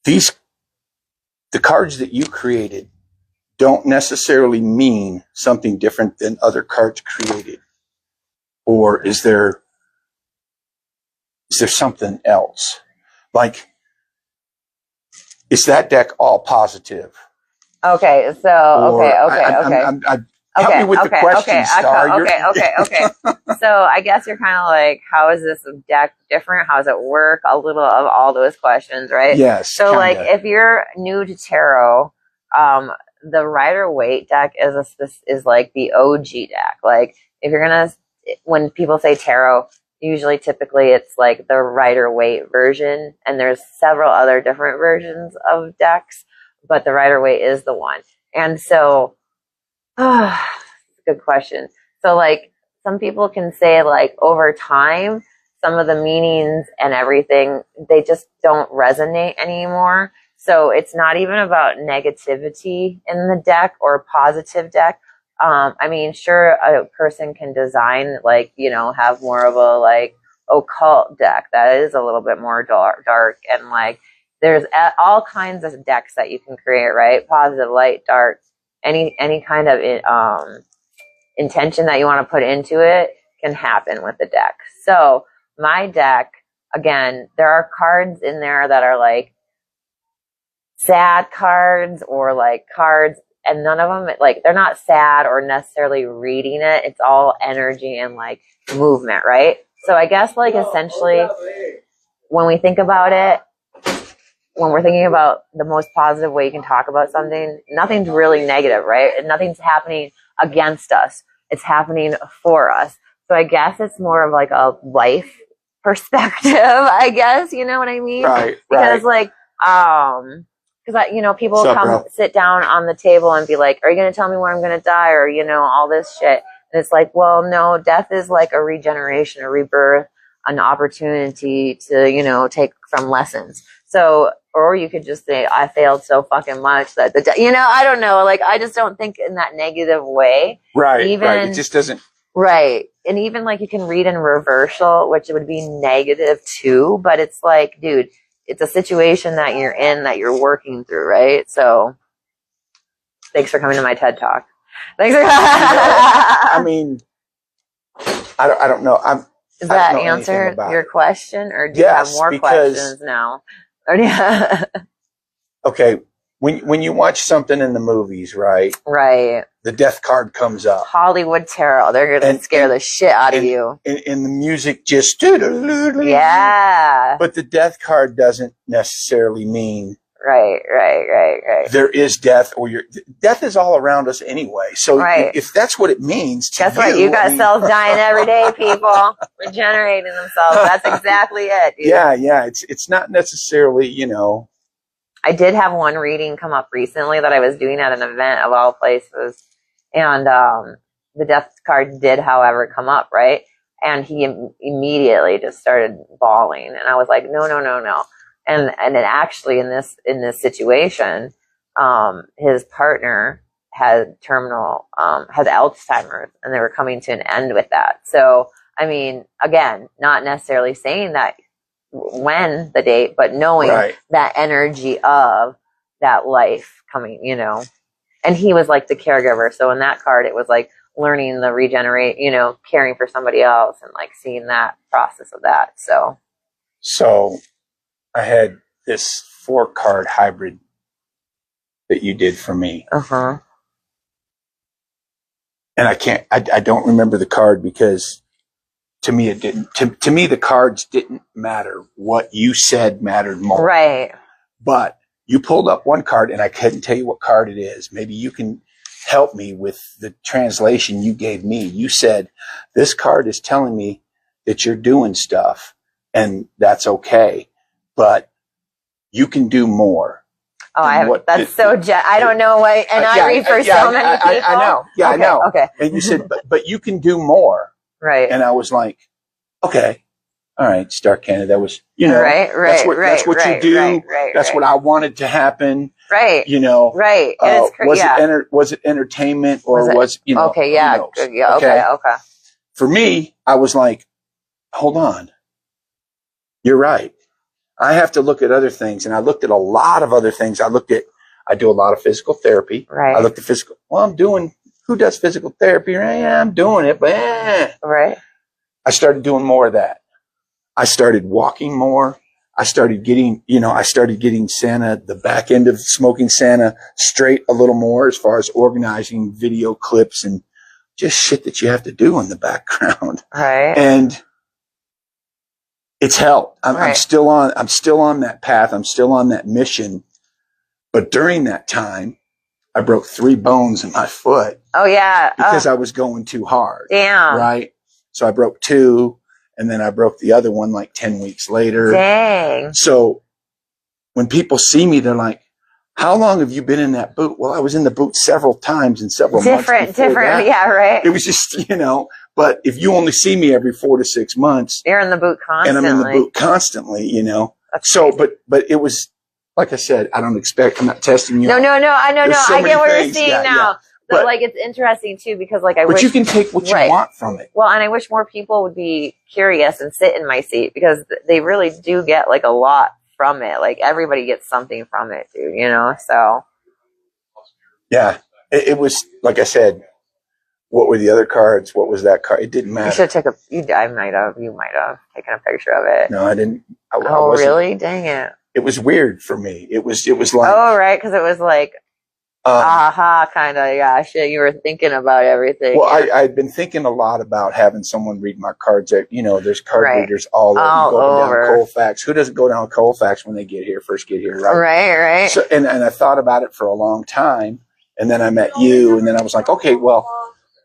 The cards that you created don't necessarily mean something different than other cards created. or is there something else? Like, is that deck all positive? Okay, so help me with the question, Star. Okay. So I guess you're kind of like, how is this deck different? How does it work? A little of all those questions, right? Yes. So, like, if you're new to tarot, the Rider-Waite deck is like the OG deck. Like, if you're gonna, when people say tarot, usually typically it's like the Rider-Waite version, and there's several other different versions of decks, but the Rider-Waite is the one. And so, good question. So, like, some people can say, like, over time, some of the meanings and everything, they just don't resonate anymore. So it's not even about negativity in the deck or positive deck. I mean, sure, a person can design, like, you know, have more of a, like, occult deck that is a little bit more dark, and, like, there's all kinds of decks that you can create, right? Positive, light, dark, any kind of intention that you want to put into it can happen with the deck. So my deck, again, there are cards in there that are like sad cards, or like cards, and none of them, like, they're not sad or necessarily reading it. It's all energy and, like, movement, right? So I guess, like, essentially, when we think about it, when we're thinking about the most positive way you can talk about something, nothing's really negative, right? And nothing's happening against us. It's happening for us. So I guess it's more of like a life perspective, I guess, you know what I mean? Right. Because, like, because, you know, people sit down on the table and be like, are you going to tell me when I'm going to die? Or, you know, all this shit. And it's like, well, no, death is like a regeneration, a rebirth, an opportunity to, you know, take some lessons. So, or you could just say, I failed so fucking much that you know, I don't know. Like, I just don't think in that negative way. Right. It just doesn't. Right. And even, like, you can read in reversal, which would be negative too. But it's like, dude, it's a situation that you're in, that you're working through, right? So, thanks for coming to my TED Talk. Thanks for I mean, I don't know. Does that answer your question, or do you have more questions now? Or okay, when you watch something in the movies, right? Right. The death card comes up. Hollywood tarot. They're going to scare the shit out of you. And the music just... Yeah. But the death card doesn't necessarily mean... Right. There is death, or death is all around us anyway. So if that's what it means to guess what? You got cells dying every day, people. Regenerating themselves. That's exactly it, dude. Yeah. It's not necessarily, you know... I did have one reading come up recently that I was doing at an event of all places. And the death card did, however, come up, right? And he immediately just started bawling. And I was like, no. And then actually in this situation, his partner had had Alzheimer's, and they were coming to an end with that. So, I mean, again, not necessarily saying that when the date, but knowing that energy of that life coming, you know. And he was like the caregiver. So in that card, it was like learning the regenerate, you know, caring for somebody else, and like seeing that process of that. So I had this 4-card hybrid that you did for me. Uh-huh. And I don't remember the card, because to me it didn't. To me, the cards didn't matter. What you said mattered more. Right. But you pulled up one card, and I couldn't tell you what card it is. Maybe you can help me with the translation you gave me. You said, this card is telling me that you're doing stuff, and that's okay, but you can do more. Oh, I don't know why, and I read for so many people. I know. Yeah, okay, I know. Okay. And you said, but you can do more. Right. And I was like, okay. All right, Star Canna, that was, you know, that's what you do. That's what I wanted to happen. Right. You know. Right. Was it entertainment, or was, you know. Okay, yeah. Good, yeah. Okay. For me, I was like, hold on. You're right. I have to look at other things. And I looked at a lot of other things. I do a lot of physical therapy. Right. I looked at who does physical therapy? Yeah, I'm doing it, but Right. I started doing more of that. I started walking more. I started getting Santa, the back end of Smoking Santa, straight a little more as far as organizing video clips and just shit that you have to do in the background. Right. And it's helped. I'm still on that path. I'm still on that mission. But during that time, I broke 3 bones in my foot. Oh yeah. Because I was going too hard. Damn. Right. So I broke 2. And then I broke the other one like 10 weeks later. Dang. So when people see me, they're like, how long have you been in that boot? Well, I was in the boot several times in several months. Different. That. Yeah, right. It was just, but if you only see me every 4 to 6 months. You're in the boot constantly. And I'm in the boot constantly, That's so, crazy. But it was, like I said, I'm not testing you. No, I know. So I get what you're saying now. Yeah. But like, it's interesting too, because like, you can take what you want from it. Well, and I wish more people would be curious and sit in my seat, because they really do get like a lot from it. Like everybody gets something from it too, so. Yeah. It was, like I said, what were the other cards? What was that card? It didn't matter. You should take you might have taken a picture of it. No, I didn't. I really? Dang it. It was weird for me. It was like. Oh, right. Because it was like. Kind of, yeah, shit, you were thinking about everything. Well, I'd been thinking a lot about having someone read my cards. There's card readers all over. Down Colfax. Who doesn't go down Colfax when they first get here, right? Right. So, and I thought about it for a long time, and then I met you, and then I was like, okay, well,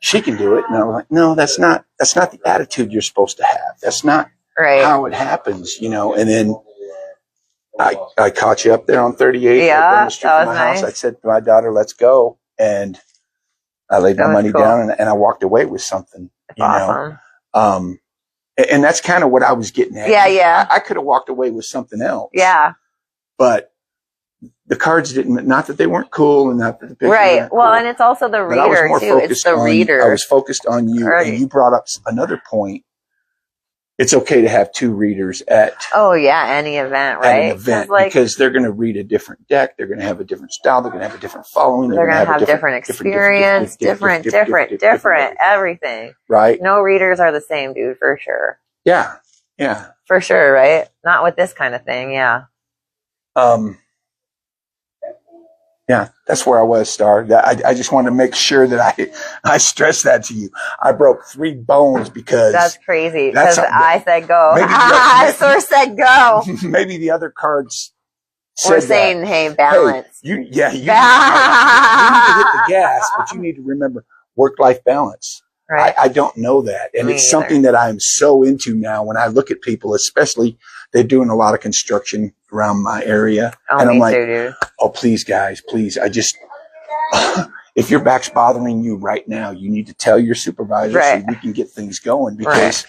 she can do it. And I was like, no, that's not the attitude you're supposed to have. That's not how it happens, and then I caught you up there on 38 down the street from my house. I said to my daughter, let's go. And I laid my money down and I walked away with something, awesome. And that's kind of what I was getting at. Yeah. I could have walked away with something else. Yeah. But the cards didn't, not that they weren't cool and not that the pictures weren't cool, and it's also the reader too. It's the reader. I was focused on you, and you brought up another point. It's okay to have 2 readers at any event, right? At an event, because they're going to read a different deck, they're going to have a different style, they're going to have a different following, they're going to have different experience, different everything. Right? No readers are the same, dude, for sure. Yeah, for sure, right? Not with this kind of thing, yeah. Yeah, that's where I was, Star. I just wanted to make sure that I stress that to you. I broke 3 bones because... That's crazy, because I said go. Source said go. Maybe the other cards said We're saying, hey, balance. Hey, you need to hit the gas, but you need to remember work-life balance. Right. I don't know that. And it's something that I'm so into now when I look at people, especially they're doing a lot of construction around my area. And I'm like, oh, please, guys, please. If your back's bothering you right now, you need to tell your supervisor so we can get things going. Because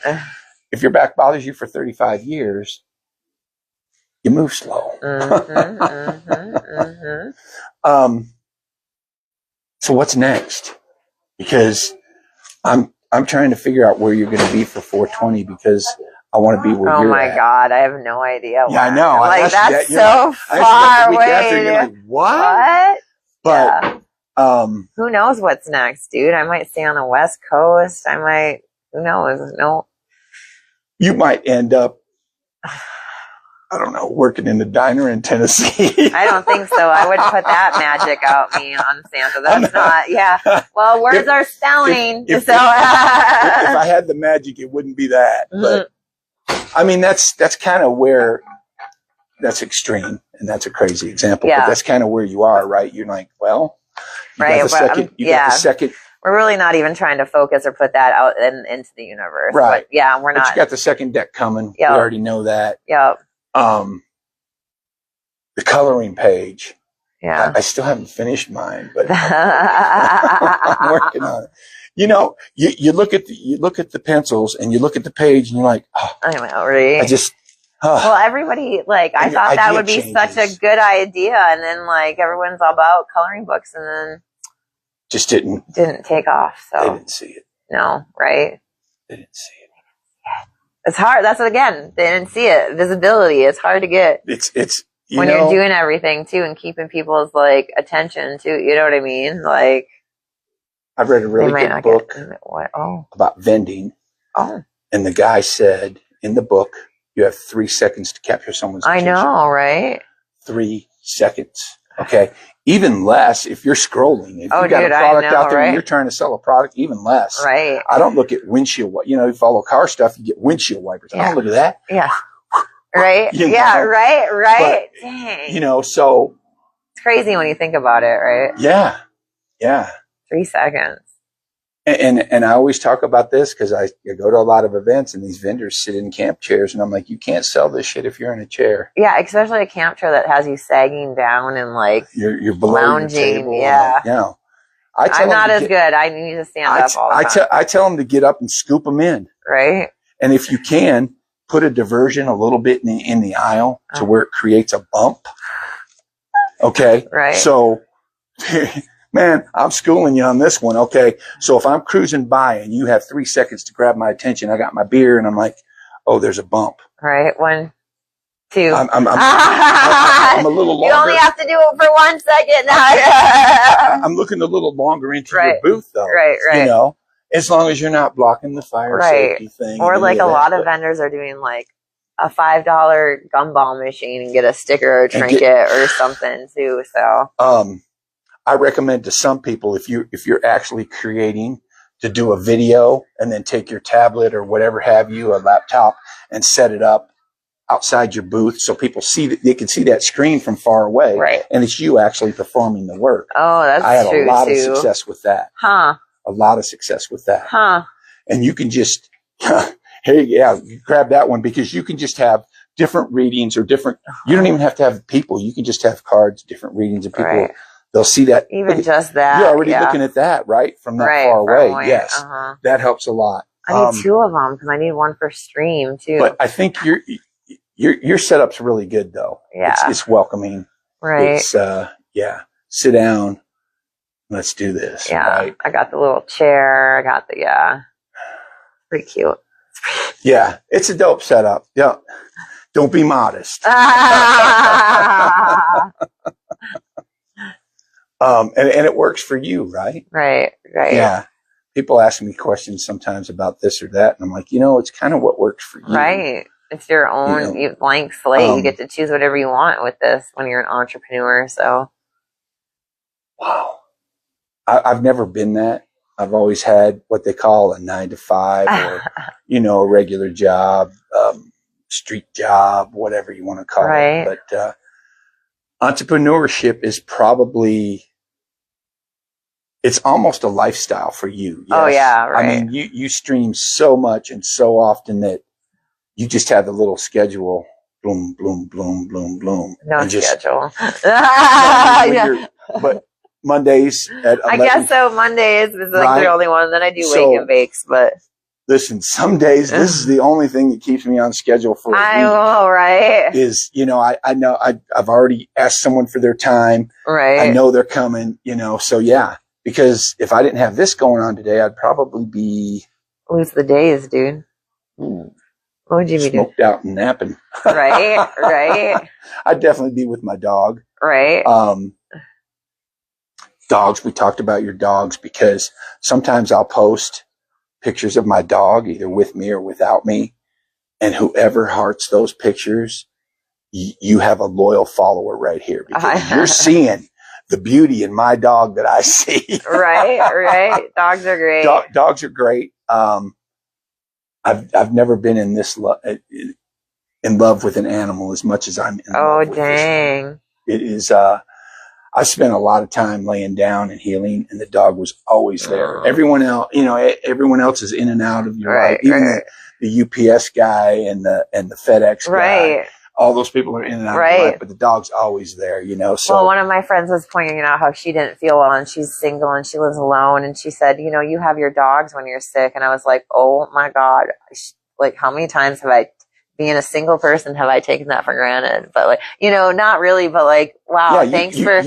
if your back bothers you for 35 years, you move slow. So what's next? Because I'm trying to figure out where you're going to be for 420 because I want to be where you're at. Oh my God, I have no idea. Yeah, I know. Like, that's so far away. After, you're like, what? But who knows what's next, dude? I might stay on the West Coast. Who knows? No. You might end up, I don't know, working in the diner in Tennessee. I don't think so. I wouldn't put that magic out me on Santa. That's not, Well, words are spelling. If I had the magic, it wouldn't be that. But I mean, that's kind of where, that's extreme. And that's a crazy example. But that's kind of where you are, right? You're like, well, you got the second. We're really not even trying to focus or put that out into the universe. Right. But we're not. But you got the second deck coming. Yep. We already know that. Yep. The coloring page. Yeah. I still haven't finished mine, but I'm working on it. You look at the pencils and you look at the page and you're like, I know, right? Well, everybody, I thought that would be such a good idea, and then everyone's all about coloring books, and then just didn't take off. So they didn't see it. No, right? They didn't see it. It's hard. That's again, they didn't see it. Visibility. It's hard to get. It's when you're doing everything too and keeping people's attention too. You know what I mean? I've read a really good book what? Oh. about vending. Oh. And the guy said in the book, you have 3 seconds to capture someone's attention. I know, right? 3 seconds. Okay. Even less if you're scrolling. If you got a product out there and you're trying to sell a product, even less. Right. I don't look at windshield. You follow car stuff, you get windshield wipers. I don't look at that. Yeah. Right. Yeah. Right. But, dang. So. It's crazy when you think about it, right? Yeah. Yeah. 3 seconds. And I always talk about this because I go to a lot of events and these vendors sit in camp chairs and I'm like, you can't sell this shit if you're in a chair. Yeah, especially a camp chair that has you sagging down and like you're below lounging. Your table. Yeah. I'm not as good. I need to stand up all the time. I tell them to get up and scoop them in. Right. And if you can, put a diversion a little bit in the aisle to where it creates a bump. Okay. Right. So. Man, I'm schooling you on this one. Okay. So if I'm cruising by and you have 3 seconds to grab my attention, I got my beer and I'm like, oh, there's a bump. Right. 1, 2. I'm a little longer. You only have to do it for 1 second now. I'm looking a little longer into your booth though. Right. As long as you're not blocking the fire safety thing. Or like a lot of vendors are doing like a $5 gumball machine and get a sticker or a trinket or something too. So, I recommend to some people if you're actually creating to do a video and then take your tablet or whatever have you, a laptop, and set it up outside your booth so people see that they can see that screen from far away. Right. And it's you actually performing the work. Oh, that's true. I had a lot of success with that. Huh. A lot of success with that. Huh. And you can just you grab that one because you can just have different readings or different you don't even have to have people. You can just have cards, different readings of people. Right. They'll see that. Even just that. You're already looking at that, right? From that far away. Yes. That helps a lot. I need 2 of them because I need one for stream too. But I think your setup's really good though. Yeah. It's welcoming. Right. It's, sit down. Let's do this. Yeah. Right? I got the little chair. I got the, pretty cute. Yeah. It's a dope setup. Yeah. Don't be modest. And it works for you, right? Right. Yeah. People ask me questions sometimes about this or that. And I'm like, it's kind of what works for you. Right. It's your own blank slate. You get to choose whatever you want with this when you're an entrepreneur. So. Wow. I've never been that. I've always had what they call a 9 to 5 or, a regular job, street job, whatever you want to call it. But, entrepreneurship is probably, it's almost a lifestyle for you. Yes? Oh yeah, right. I mean, you stream so much and so often that you just have the little schedule, bloom, bloom, bloom, bloom, bloom. No schedule. But Mondays at 11. I guess so. Mondays is like the only one. Then I do wake and bakes, but. Listen, some days this is the only thing that keeps me on schedule for a week. I know, right? Is, I know I've already asked someone for their time. Right. I know they're coming, so yeah. Because if I didn't have this going on today, I'd probably be... Lose the days, dude. What would you be doing? Smoked out and napping. Right. I'd definitely be with my dog. Right. Dogs, we talked about your dogs because sometimes I'll post pictures of my dog, either with me or without me. And whoever hearts those pictures, you have a loyal follower right here because you're seeing the beauty in my dog that I see. Right. Dogs are great. Dogs are great. I've never been in in love with an animal as much as I'm in love with dang. This. It is, I spent a lot of time laying down and healing, and the dog was always there. Everyone else is in and out of your life. Even the UPS guy and the FedEx guy. All those people are in and out of your life, but the dog's always there, So, well, one of my friends was pointing out how she didn't feel well, and she's single and she lives alone, and she said, you have your dogs when you're sick, and I was like, oh my God, like how many times being a single person, have I taken that for granted? But like, not really, but like, wow, thanks for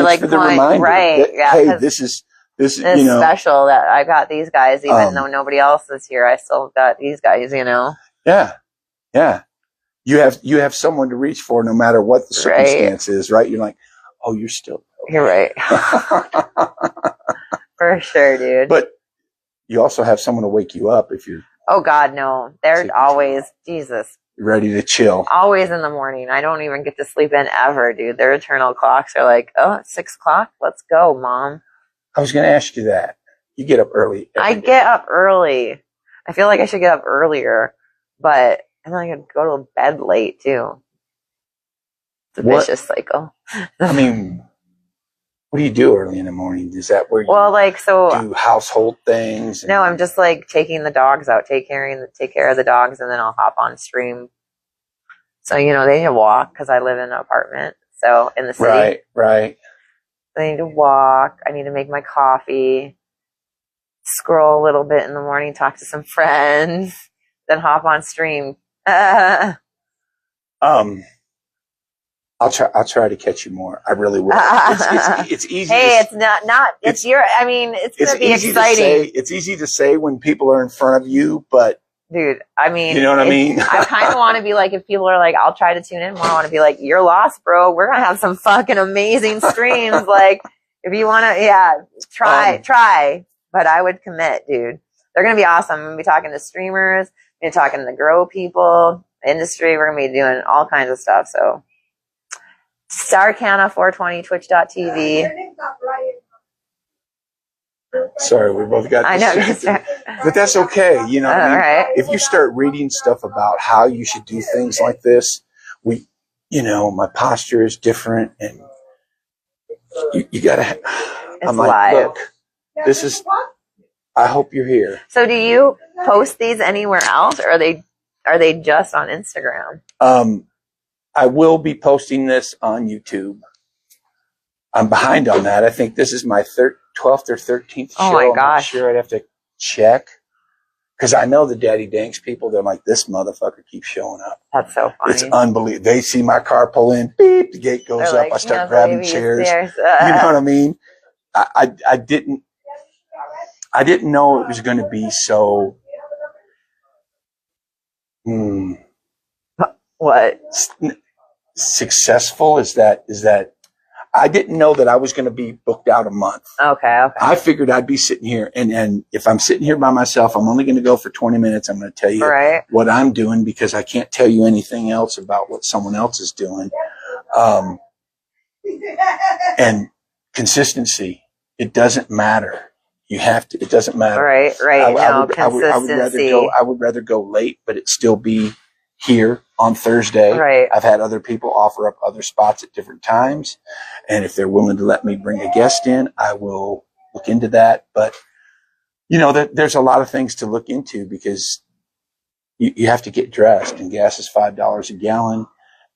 like the reminder. Right. Hey, this is special that I got these guys, even though nobody else is here. I still got these guys, Yeah. Yeah. You have someone to reach for no matter what the circumstance is, right? You're like, oh, you're still. You're right. For sure, dude. But you also have someone to wake you up if you're Oh God, no. They're always, Jesus. Ready to chill. Always in the morning. I don't even get to sleep in ever, dude. Their eternal clocks are like, oh, it's 6 o'clock? Let's go, Mom. I was going to ask you that. You get up early. I get up early. I feel like I should get up earlier, but I think I could go to bed late too. It's a vicious cycle. I mean, what do you do early in the morning? Is that where you do household things? No, I'm just like taking the dogs out, take care of the dogs, and then I'll hop on stream. So, you know, they need to walk because I live in an apartment. So in the city. Right. I need to walk. I need to make my coffee, scroll a little bit in the morning, talk to some friends, then hop on stream. I'll try to catch you more. I really will. It's easy. Hey, it's not. It's your. I mean, it's gonna be exciting. It's easy to say when people are in front of you, but dude, I mean, you know what I mean. I kind of want to be like, if people are like, I'll try to tune in more. I want to be like, you're lost, bro. We're gonna have some fucking amazing streams. Like, if you want to, try. But I would commit, dude. They're gonna be awesome. I'm gonna be talking to streamers. I'm gonna be talking to grow people, industry. We're gonna be doing all kinds of stuff. So. Canna 420 twitch.tv. Sorry, we both got I know. But that's okay. You know, right. If you start reading stuff about how you should do things like this, my posture is different, and you gotta. I'm like, live. Look, this is. I hope you're here. So, do you post these anywhere else, or are they just on Instagram? I will be posting this on YouTube. I'm behind on that. I think this is my 12th or 13th show. Oh my gosh. I'm not sure. I'd have to check. Because I know the Daddy Danks people, they're like, this motherfucker keeps showing up. That's so funny. It's unbelievable. They see my car pull in, beep, the gate goes up. I start grabbing chairs. You know what I mean? I didn't know it was going to be so... What? Successful is that I didn't know that I was going to be booked out a month. Okay. I figured I'd be sitting here, and if I'm sitting here by myself, I'm only going to go for 20 minutes. I'm going to tell you what I'm doing because I can't tell you anything else about what someone else is doing. And consistency, it doesn't matter. You have to. It doesn't matter. Right. Consistency. I would rather go late, but it still be here on Thursday. Right. I've had other people offer up other spots at different times. And if they're willing to let me bring a guest in, I will look into that. But, there's a lot of things to look into because you have to get dressed, and gas is $5 a gallon.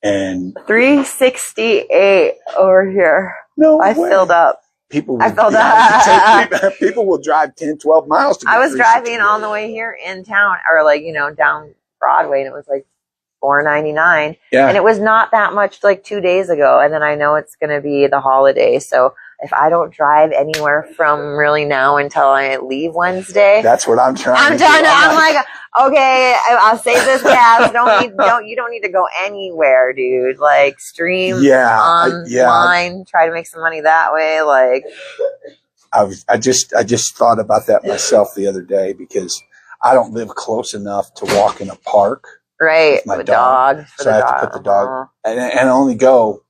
And $3.68 over here. No I way. Filled up. People will drive 10, 12 miles to get I was driving on the way here in town, or down Broadway, and it was like $4.99. Yeah. And it was not that much 2 days ago. And then I know it's going to be the holiday. So if I don't drive anywhere from really now until I leave Wednesday, that's what I'm trying to do. I'm like, okay, I'll save this gas. You don't need to go anywhere, dude. Stream online, try to make some money that way. I just thought about that myself the other day because I don't live close enough to walk in a park. Right. With my dog. So I have to put the dog and only go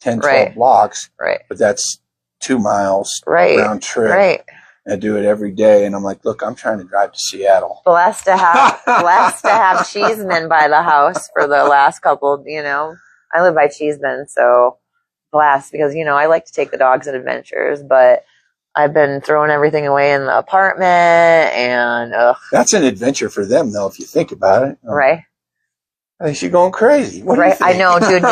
10, 12 blocks. Right. But that's 2 miles round trip. Right. I do it every day. And I'm like, look, I'm trying to drive to Seattle. Blessed to have Cheeseman by the house for the last couple, I live by Cheeseman. So blessed because, I like to take the dogs on adventures, but I've been throwing everything away in the apartment and that's an adventure for them though, if you think about it. Right. I think she's going crazy. What do you think? I know, dude.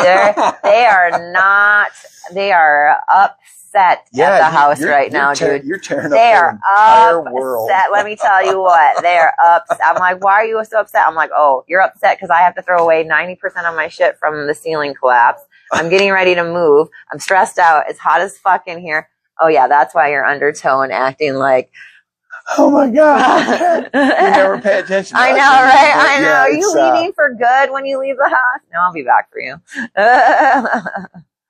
They are upset at the house right now, dude. You're tearing up their entire world. Let me tell you what. They are upset. I'm like, why are you so upset? I'm like, oh, you're upset because I have to throw away 90% of my shit from the ceiling collapse. I'm getting ready to move. I'm stressed out. It's hot as fuck in here. Oh, yeah, that's why you're undertone acting like, oh, my God. You never pay attention. I know, right? I know. Are you leaving for good when you leave the house? No, I'll be back for you.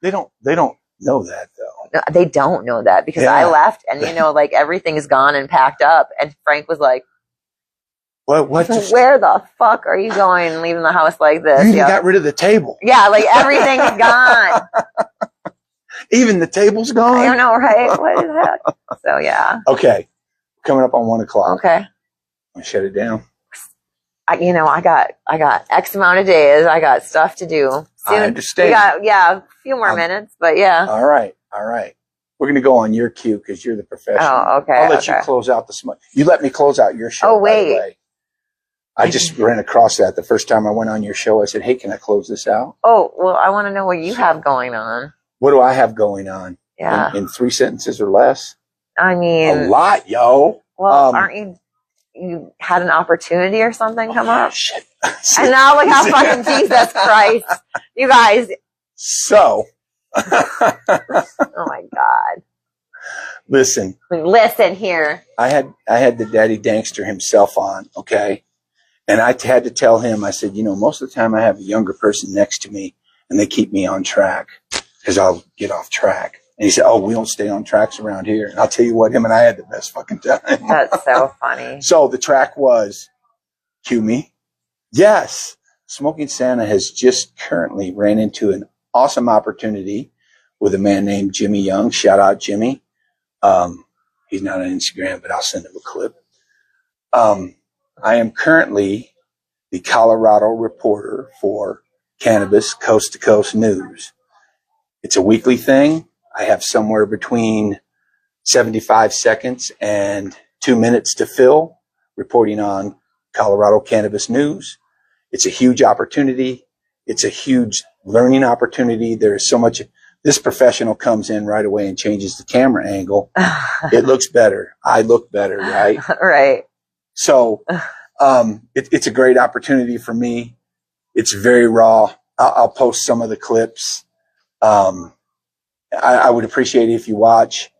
They don't know that, though. No, they don't know that because I left and, everything is gone and packed up. And Frank was like, What? Where the fuck are you going leaving the house like this? You even got rid of the table. Yeah, like everything is gone. Even the table's gone? I don't know, right? What is that? So, yeah. Okay. Coming up on 1 o'clock. Okay. I shut it down. I got X amount of days. I got stuff to do. Soon, I understand. We got, a few more minutes, but yeah. All right. We're going to go on your cue because you're the professional. Oh, okay. I'll let you close out the smoke. You let me close out your show. Oh, wait. By the way. I just ran across that the first time I went on your show. I said, hey, can I close this out? Oh, well, I want to know what you have going on. What do I have going on? Yeah. In 3 sentences or less? I mean. A lot, yo. Well, aren't you had an opportunity or something come up? Shit. And now look how fucking Jesus Christ. You guys. So. Oh my God. Listen here. I had the daddy dankster himself on, okay? And I had to tell him, I said, most of the time I have a younger person next to me and they keep me on track because I'll get off track. And he said, oh, we don't stay on tracks around here. And I'll tell you what, him and I had the best fucking time. That's so funny. So the track was, cue me. Yes. Smoking Santa has just currently ran into an awesome opportunity with a man named Jimmy Young. Shout out Jimmy. He's not on Instagram, but I'll send him a clip. I am currently the Colorado reporter for Cannabis Coast to Coast News. It's a weekly thing. I have somewhere between 75 seconds and 2 minutes to fill reporting on Colorado cannabis news. It's a huge opportunity. It's a huge learning opportunity. There is so much. This professional comes in right away and changes the camera angle. It looks better. I look better, right? Right. So it's a great opportunity for me. It's very raw. I'll post some of the clips. I would appreciate it if you watch.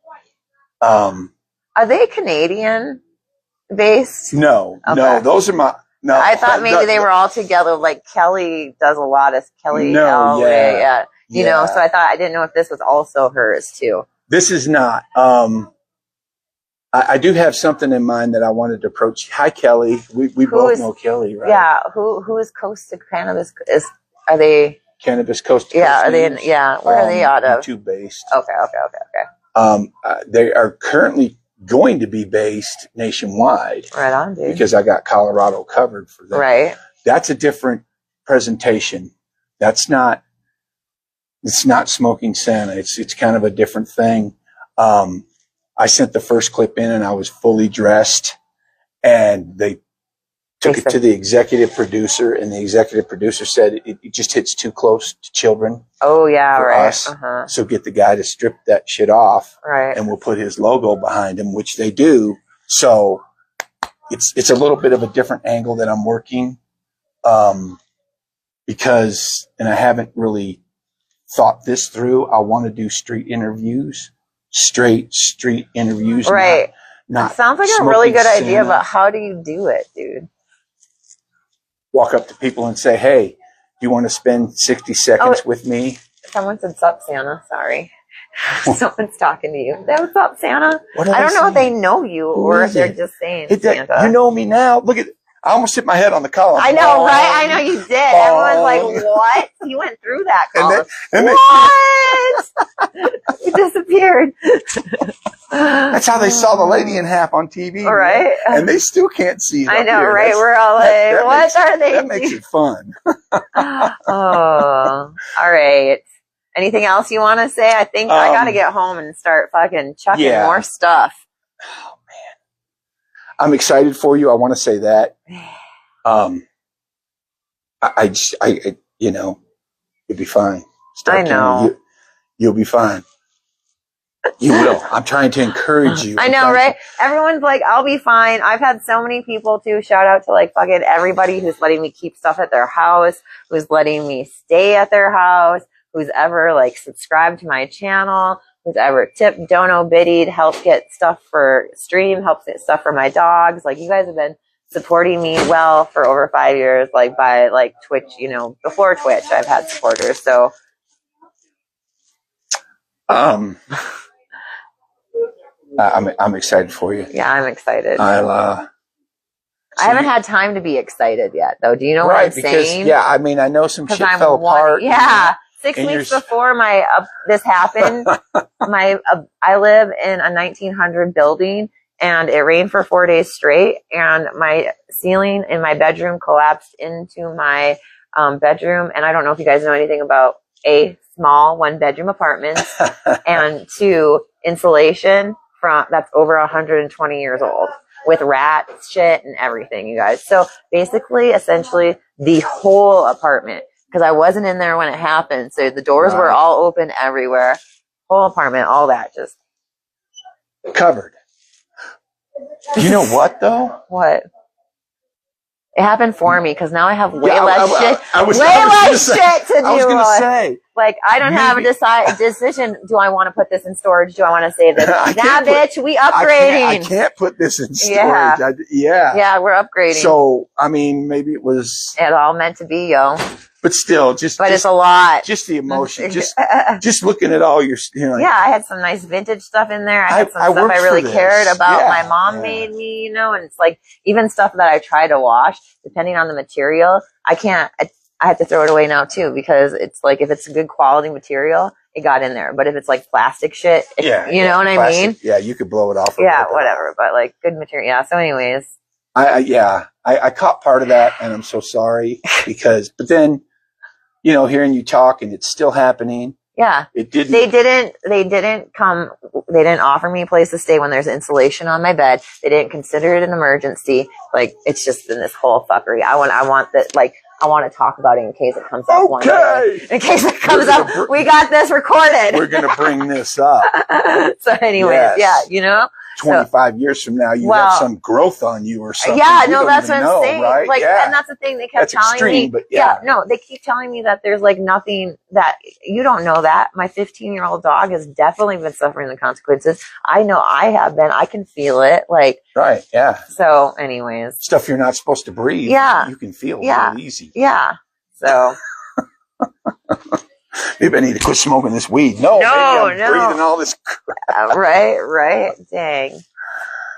Are they Canadian based? No, okay. No, those are my. No, I thought maybe they were all together. Like Kelly does a lot of Kelly. No, yeah. You know, so I didn't know if this was also hers too. This is not. I do have something in mind that I wanted to approach. Hi, Kelly. We both know Kelly, right? Yeah. Who is Coast to Cannabis? Are they Cannabis Coast to Coast? Yeah. Are they? Where are they out of? YouTube based. Okay. They are currently going to be based nationwide. Right on, dude. Because I got Colorado covered for that. Right. That's a different presentation. It's not Smoking Santa. It's kind of a different thing. I sent the first clip in and I was fully dressed and they took it to the executive producer and the executive producer said it just hits too close to children. Oh yeah, right. Us. So get the guy to strip that shit off. Right. And we'll put his logo behind him, which they do. So it's a little bit of a different angle that I'm working. Because, and I haven't really thought this through. I want to do street interviews. Straight street interviews. Right. Not it sounds like a really good idea, but how do you do it, dude? Walk up to people and say, hey, do you want to spend 60 seconds with me? Someone said, sup, Santa. Sorry. Someone's talking to you. What's up, Santa? I don't know if they know you or if they're just saying Santa. You know me now. Look at I almost hit my head on the column. I know, right? I know you did. Everyone's like, what? You went through that column. What? You disappeared. That's how they saw the lady in half on TV. Right. And they still can't see it. I know, right? We're all like, what are they doing? That makes it fun. Oh, all right. Anything else you want to say? I think I got to get home and start fucking chucking more stuff. Oh, man. I'm excited for you. I want to say that. You know, you'll be fine. I know. You'll be fine. You will. I'm trying to encourage you. I know, right? Everyone's like, I'll be fine. I've had so many people too. Shout out to like fucking everybody who's letting me keep stuff at their house, who's letting me stay at their house, who's ever like subscribed to my channel, who's ever tipped, dono, biddied, helped get stuff for stream, helped get stuff for my dogs. Like you guys have been supporting me well for over 5 years, like by like Twitch, you know, before Twitch, I've had supporters. So, I'm excited for you. Yeah, I'm excited. I haven't had time to be excited yet, though. Do you know what I'm saying? Yeah, I mean, I know some shit fell apart. Yeah. 6 weeks before this happened, I live in a 1900 building, and it rained for 4 days straight, and my ceiling in my bedroom collapsed into my bedroom. And I don't know if you guys know anything about small 1-bedroom apartments, and 2, insulation that's over 120 years old with rat shit and everything, you guys. So basically, essentially, the whole apartment, because I wasn't in there when it happened, so the doors were all open everywhere. Whole apartment, all that, just covered. You know what, though? What? It happened for me, because now I have way less shit. Shit to do. I was going to say. Like, I don't have a decision. Do I want to put this in storage? Do I want to save this? Bitch, we upgrading. I can't put this in storage. Yeah, we're upgrading. So, I mean, maybe it was. It all meant to be, yo. But still, it's a lot. Just the emotion. just looking at all your, yeah, I had some nice vintage stuff in there. I had some stuff I really cared about. My mom made me, and it's like, even stuff that I try to wash, depending on the material, I have to throw it away now too, because it's like, if it's a good quality material, it got in there. But if it's like plastic shit, you know what I mean? Yeah, you could blow it off. Yeah, whatever. But like good material. Yeah. So anyways. I caught part of that, and I'm so sorry but then, hearing you talk, and it's still happening. Yeah. It didn't. They didn't offer me a place to stay when there's insulation on my bed. They didn't consider it an emergency. Like, it's just been this whole fuckery. I want that, like, I want to talk about it in case it comes up one day. In case it comes up, we got this recorded. We're going to bring this up. So anyways, 25 years from now, you have some growth on you or something. Yeah, no, that's what I'm saying. Right? Like, and that's the thing they kept telling me. But they keep telling me that there's like nothing that you don't know that. My 15-year-old dog has definitely been suffering the consequences. I know I have been. I can feel it. Like, right, yeah. So, anyways, stuff you're not supposed to breathe. Yeah, you can feel real easy. Yeah. So. Maybe I need to quit smoking this weed. No, maybe I'm breathing all this crap. Right. Dang.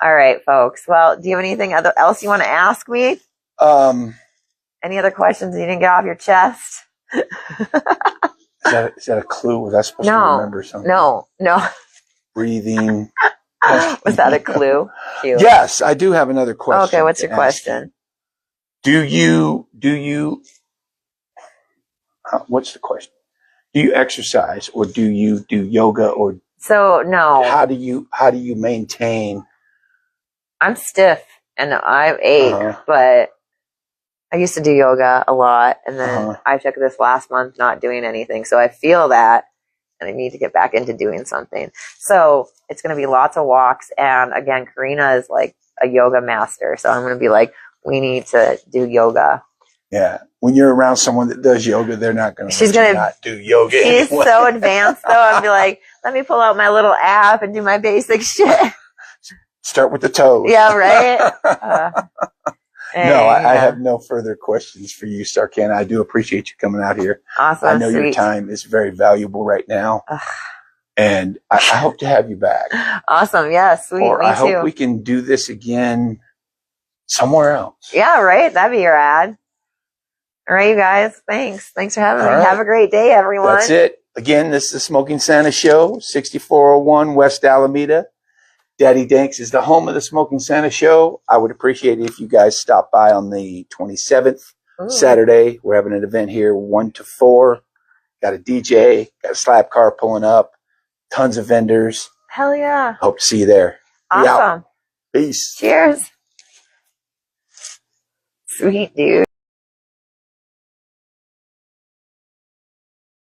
All right, folks. Well, do you have anything else you want to ask me? Any other questions you didn't get off your chest? Is that a clue? Was I supposed to remember something? No. Breathing. Was that a clue? Cute. Yes, I do have another question. Okay, what's your question? Do you what's the question? Do you exercise, or do you do yoga, or no? How do you maintain? I'm stiff and I ache, but I used to do yoga a lot, and then I took this last month not doing anything, so I feel that, and I need to get back into doing something. So it's going to be lots of walks, and again, Karina is like a yoga master, so I'm going to be like, we need to do yoga. Yeah. When you're around someone that does yoga, they're not going to not do yoga. She's anyway. So advanced, though. I'll be like, let me pull out my little app and do my basic shit. Start with the toes. Yeah, right? I have no further questions for you, Canna. I do appreciate you coming out here. Awesome. I know your time is very valuable right now. And I hope to have you back. Awesome. Yeah, sweet. Or Me I too. hope we can do this again somewhere else. Yeah, right? That'd be rad. All right, you guys. Thanks for having me. Right. Have a great day, everyone. That's it. Again, this is the Smoking Santa Show, 6401 West Alameda. Daddy Danks is the home of the Smoking Santa Show. I would appreciate it if you guys stop by on the 27th, Saturday. We're having an event here, 1 to 4. Got a DJ, got a slab car pulling up, tons of vendors. Hell yeah. Hope to see you there. Awesome. Peace. Cheers. Sweet, dude.